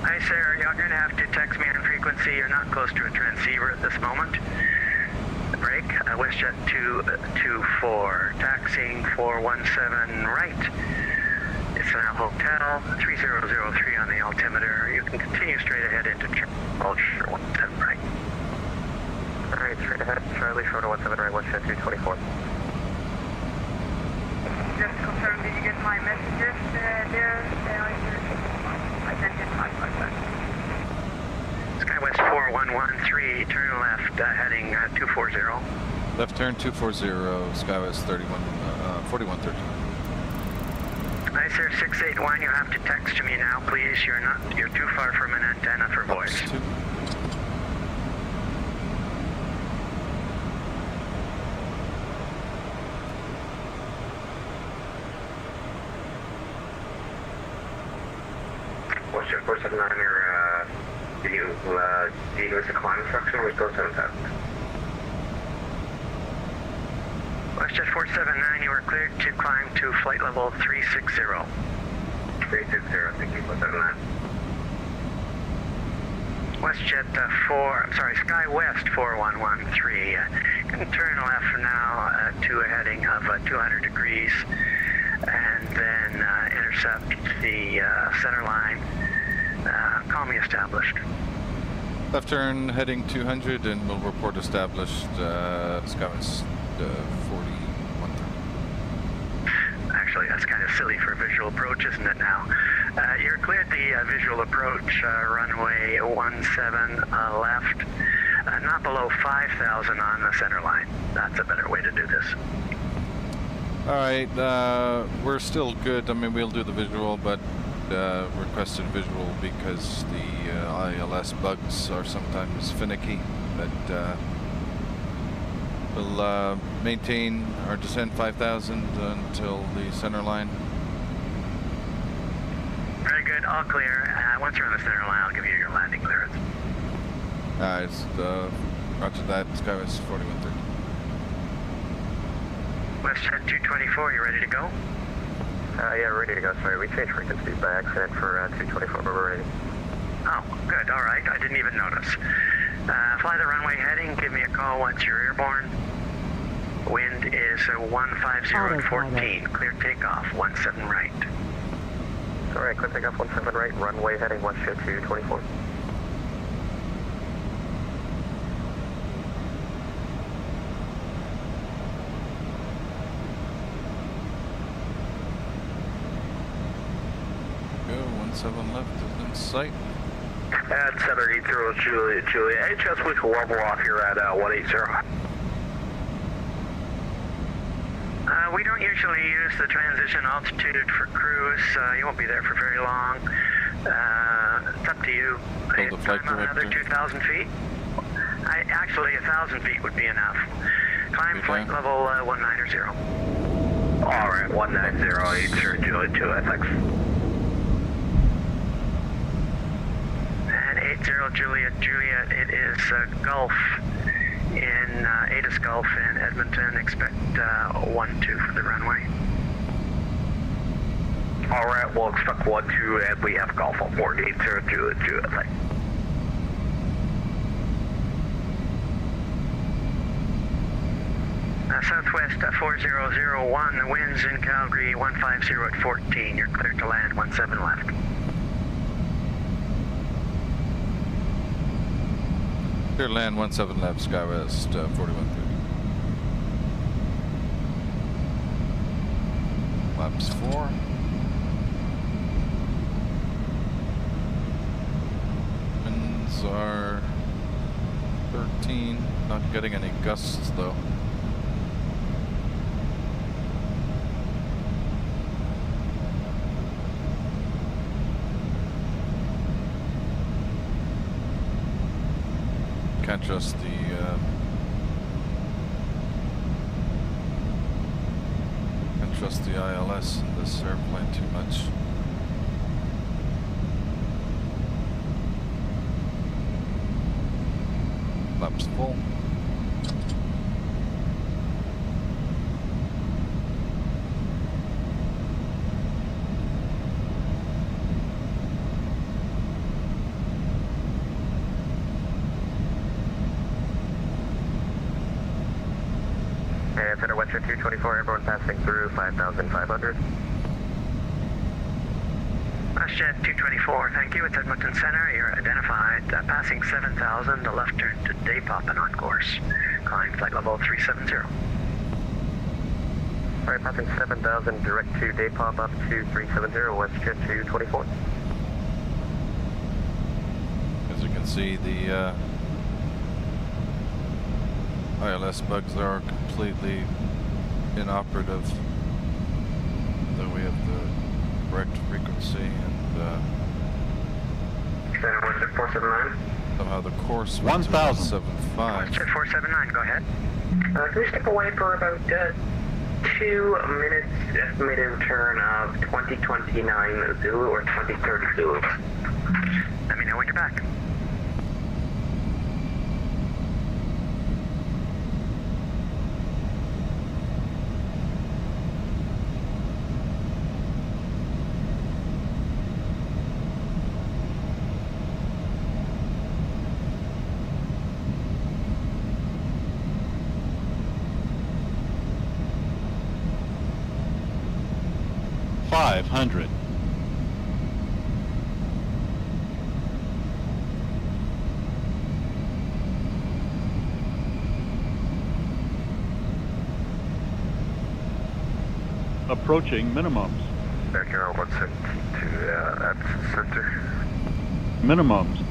Hi sir, you're going to have to text me on frequency. You're not close to a transceiver at this moment. Break, WestJet 224, taxiing 417 right. It's now hotel, 3003 on the altimeter. You can continue straight ahead into Charlie 17 right. Alright, straight ahead, Charlie, short of 17 right, WestJet 224. Just confirm, did you get my messages there? I sent it my flight. Skywest 4113, turn left, heading 240. Left turn 240, Skywest 4113. Hi sir, 681, you have to text to me now, please. You're too far from an antenna for voice. WestJet 479, did you give us a climb instruction or we still 7,000? WestJet 479, you are cleared to climb to flight level 360. 360, thank you, 479. WestJet Skywest 4113. Can turn left now to a heading of 200 degrees and then intercept the center line. Call me established. Left turn heading 200 and we'll report established Skywest 4113. Actually, that's kind of silly for a visual approach, isn't it now? You're cleared the visual approach, runway 17 left, not below 5,000 on the center line. That's a better way to do this. All right, we're still good. I mean, we'll do the visual, but requested visual because the ILS bugs are sometimes finicky. But we'll maintain our descent 5,000 until the center line. Very good, all clear. Once you're on the center line, I'll give you your landing clearance. It's roger that, Skywest 4113. WestJet 224, you ready to go? Yeah, ready to go. Sorry, we changed frequencies by accident for 224, but we're ready. Oh, good, all right. I didn't even notice. Fly the runway heading. Give me a call once you're airborne. Wind is 150 at 14. Clear takeoff, 17 right. All right, clear takeoff, 17 right. Runway heading, WestJet 224. 17 left is in sight. At 780 Juliet, Juliet. HS, we can level off here at 180. We don't usually use the transition altitude for cruise. You won't be there for very long. It's up to you. Hold the flight Climb another director. 2,000 feet. Actually, 1,000 feet would be enough. Climb flight level 190. All right, 19080 Juliet, Juliet, thanks. And 80 Juliet, Juliet, it is Gulf in Adas Gulf in Edmonton. Expect 12 for the runway. All right, we'll expect 12, and we have Golf on board. 80 Juliet, Juliet, thanks. Southwest 4001, the winds in Calgary 150 at 14. You're clear to land 17 left. Clear land 17 left, SkyWest 4130. Laps 4. Winds are 13. Not getting any gusts though. Can't trust the ILS in this airplane too much. Laps full. And Center Western 224, everyone passing through 5,500. WestJet 224, thank you. It's Edmonton Center. You're identified. Passing 7,000, the left turn to Daypop and on course. Climb flight level 370. All right, passing 7,000, direct to Daypop up to 370, WestJet 224. As you can see, the ILS bugs are completely inoperative. Though we have the correct frequency and Center Western 479. somehow the course went to 175. WestJet 479, go ahead. Can we step away for about 2 minutes, estimated return of 2029 Zulu or 2030 Zulu? Let me know when you're back. $500. Approaching minimums. Back here on 172 at center. Minimums.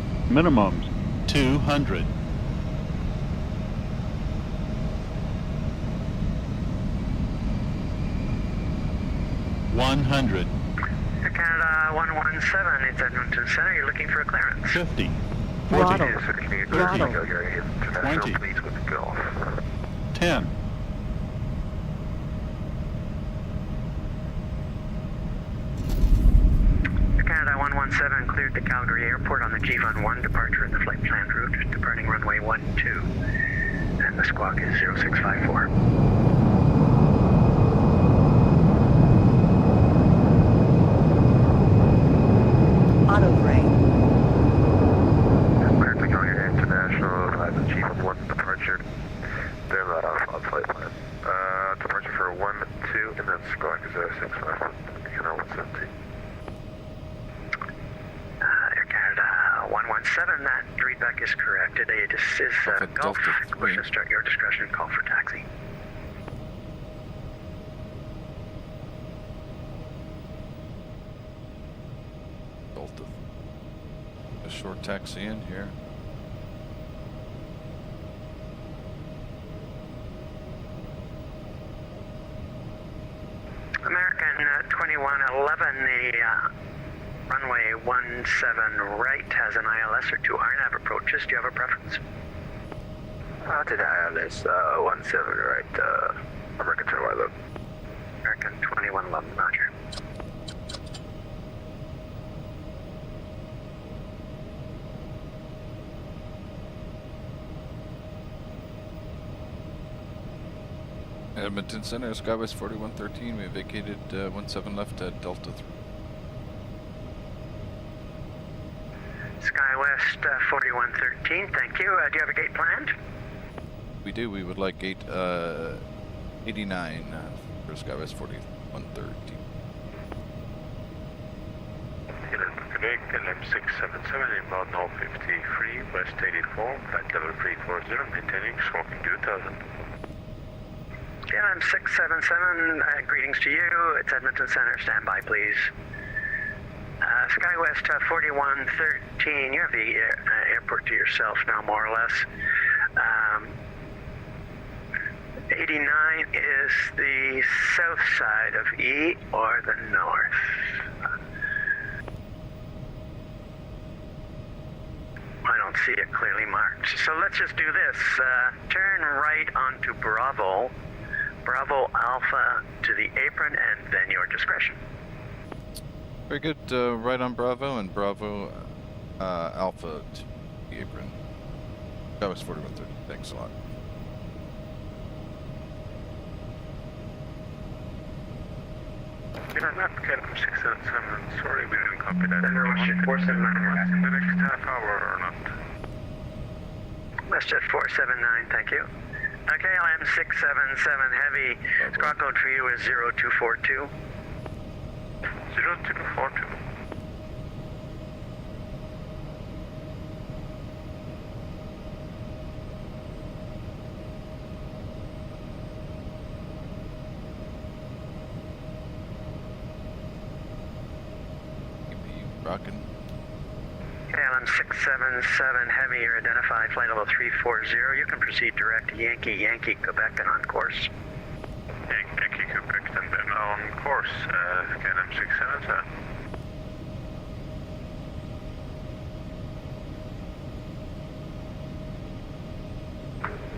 200. $100. Air Canada 117, it's Edmonton Center. You're looking for a clearance. 50. Throttle. So can you Throttle. go here? International 20. please with the Gulf. 10. Air Canada 117 cleared the Calgary airport on the G1 departure in the flight planned route, departing runway 12. And the squawk is 0654. Auto brake. Currently going international, the G1 departure. They're not on flight plan. Departure for 12, and then squawk is 0654. You know, 117. Air Canada 117, that readback is correct. Today this is Alpha Gulf. Delta 3. Push start your discretion and call for taxi. A short taxi in here. American 2111, the runway 17 right has an ILS or 2 RNAV approaches. Do you have a preference? To the ILS 17 right, American 2111. American 2111, roger. Edmonton Center, Skywest 4113. We vacated 17 left at Delta 3. SkyWest 4113, thank you. Do you have a gate planned? We do. We would like gate 89 for Skywest 4113. Quebec, LM677 inbound 053, West 84, flight level 340, maintaining smoking 2000. KLM 677, greetings to you. It's Edmonton Center, stand by please. SkyWest 4113, you have the airport to yourself now more or less. 89 is the south side of E or the north? I don't see it clearly marked. So let's just do this. Turn right onto Bravo. Bravo Alpha to the apron and then your discretion. Very good. Right on Bravo and Bravo Alpha to the apron. That was 4130. Thanks a lot. You're not KLM 677. Sorry, we didn't copy that. Center Westjet 479. In the next half hour or not? Westjet 479, thank you. KLM 677 Heavy, squawk code for you is 0242. 0242. Rockin'. KLM 677 Heavy, you're identified, flight level 340. You can proceed direct to Yankee, Yankee, Quebec, and on course. Yankee, Quebec, and then on course, KLM 677.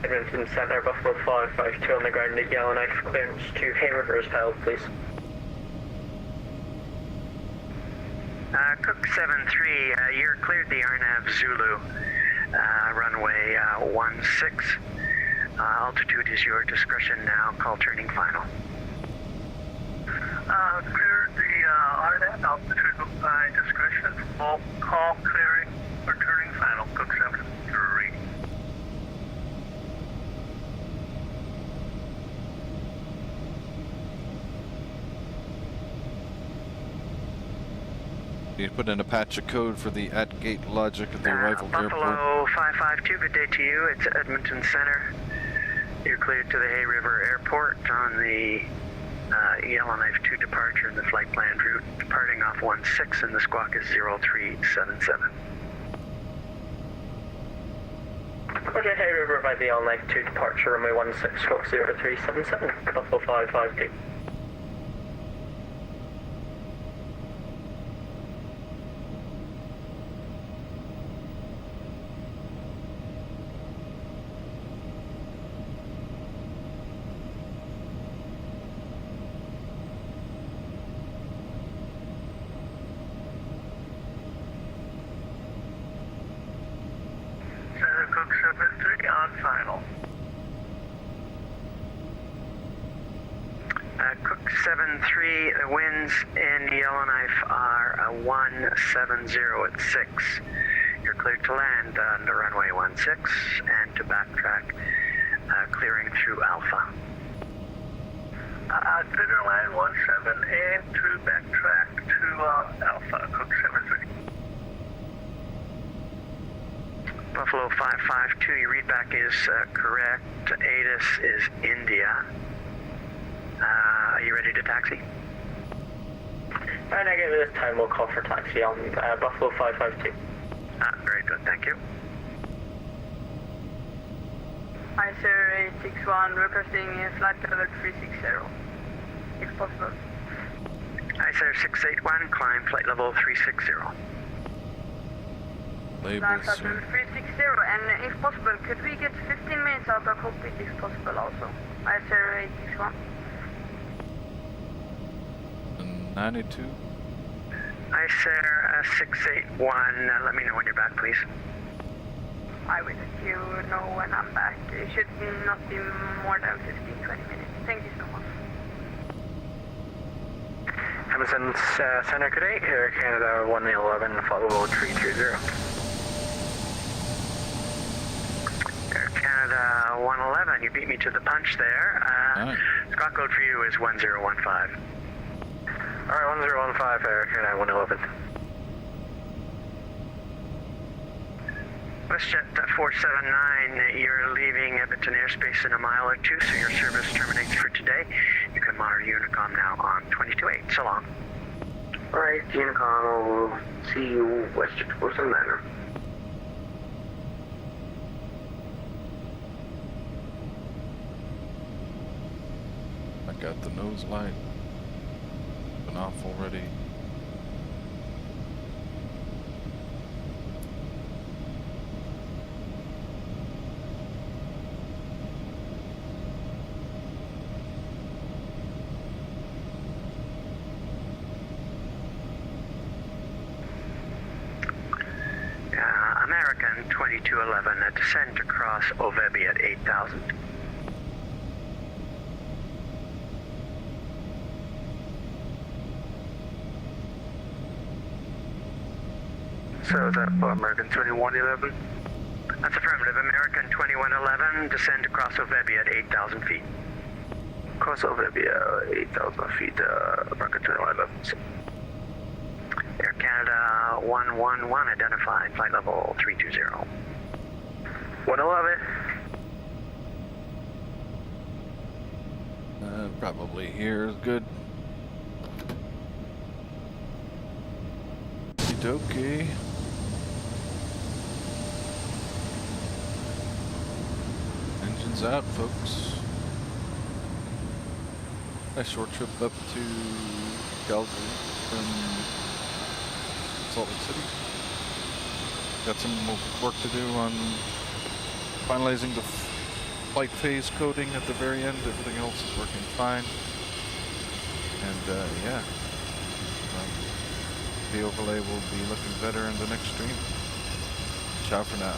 Edmonton Center, Buffalo 552 on the ground at Yellowknife, clearance to Hay River is held, please. Cook 73, you're cleared the RNAV Zulu, runway 16. Altitude is your discretion now, call turning final. Cleared the RNAV altitude by discretion, full call clearing for turning final, Cook 73. You put in a patch of code for the at-gate logic at the arrival airport. Buffalo 552, good day to you. It's Edmonton Center. You're cleared to the Hay River Airport on the Yellowknife 2 departure in the flight planned route, departing off 16 and the squawk is 0377. Roger, Hay River by the Yellowknife 2 departure, runway 16, squawk 0377, Buffalo 552. Cook 73 on final. Cook 73, the winds in Yellowknife are 170 at 6. You're cleared to land on the runway 16 and to backtrack, clearing through Alpha. Clear to land 17 and to backtrack to Alpha, Cook 73. Buffalo 552, your readback is correct. ATIS is India. Are you ready to taxi? Negative, this time we'll call for taxi on Buffalo 552. Very good, thank you. ICER 861 requesting flight level 360, if possible. ICER 681, climb flight level 360. Climb Labels, flight level 360, and if possible, could we get 15 minutes out of cockpit if possible also? ICER 861. 92. ICER 681, let me know when you're back, please. I will let you know when I'm back. It should not be more than 15-20 minutes. Thank you so much. Hamilton Center, good day. Air Canada 111, follow 320. Air Canada 111, you beat me to the punch there. Squawk code for you is 1015. Alright, 1015, Air Canada 111. WestJet 479, you're leaving Edmonton airspace in a mile or two, so your service terminates for today. You can monitor Unicom now on 22.8. So long. Alright, Unicom, we'll see you WestJet 479. I got the nose light. Been off already. American 2211, a descent across Ovebi at 8,000. So is that for American 2111? That's affirmative. American 2111, descend across Ovebi at 8,000 feet. Cross over be 8,000 feet, American 2111. Air Canada 111, identified, flight level 320. 111. Probably here is good. Okey-dokey. Engines out, folks. Nice short trip up to Calgary from Salt Lake City. Got some work to do on finalizing the flight phase coding at the very end. Everything else is working fine. And yeah, the overlay will be looking better in the next stream. Ciao for now.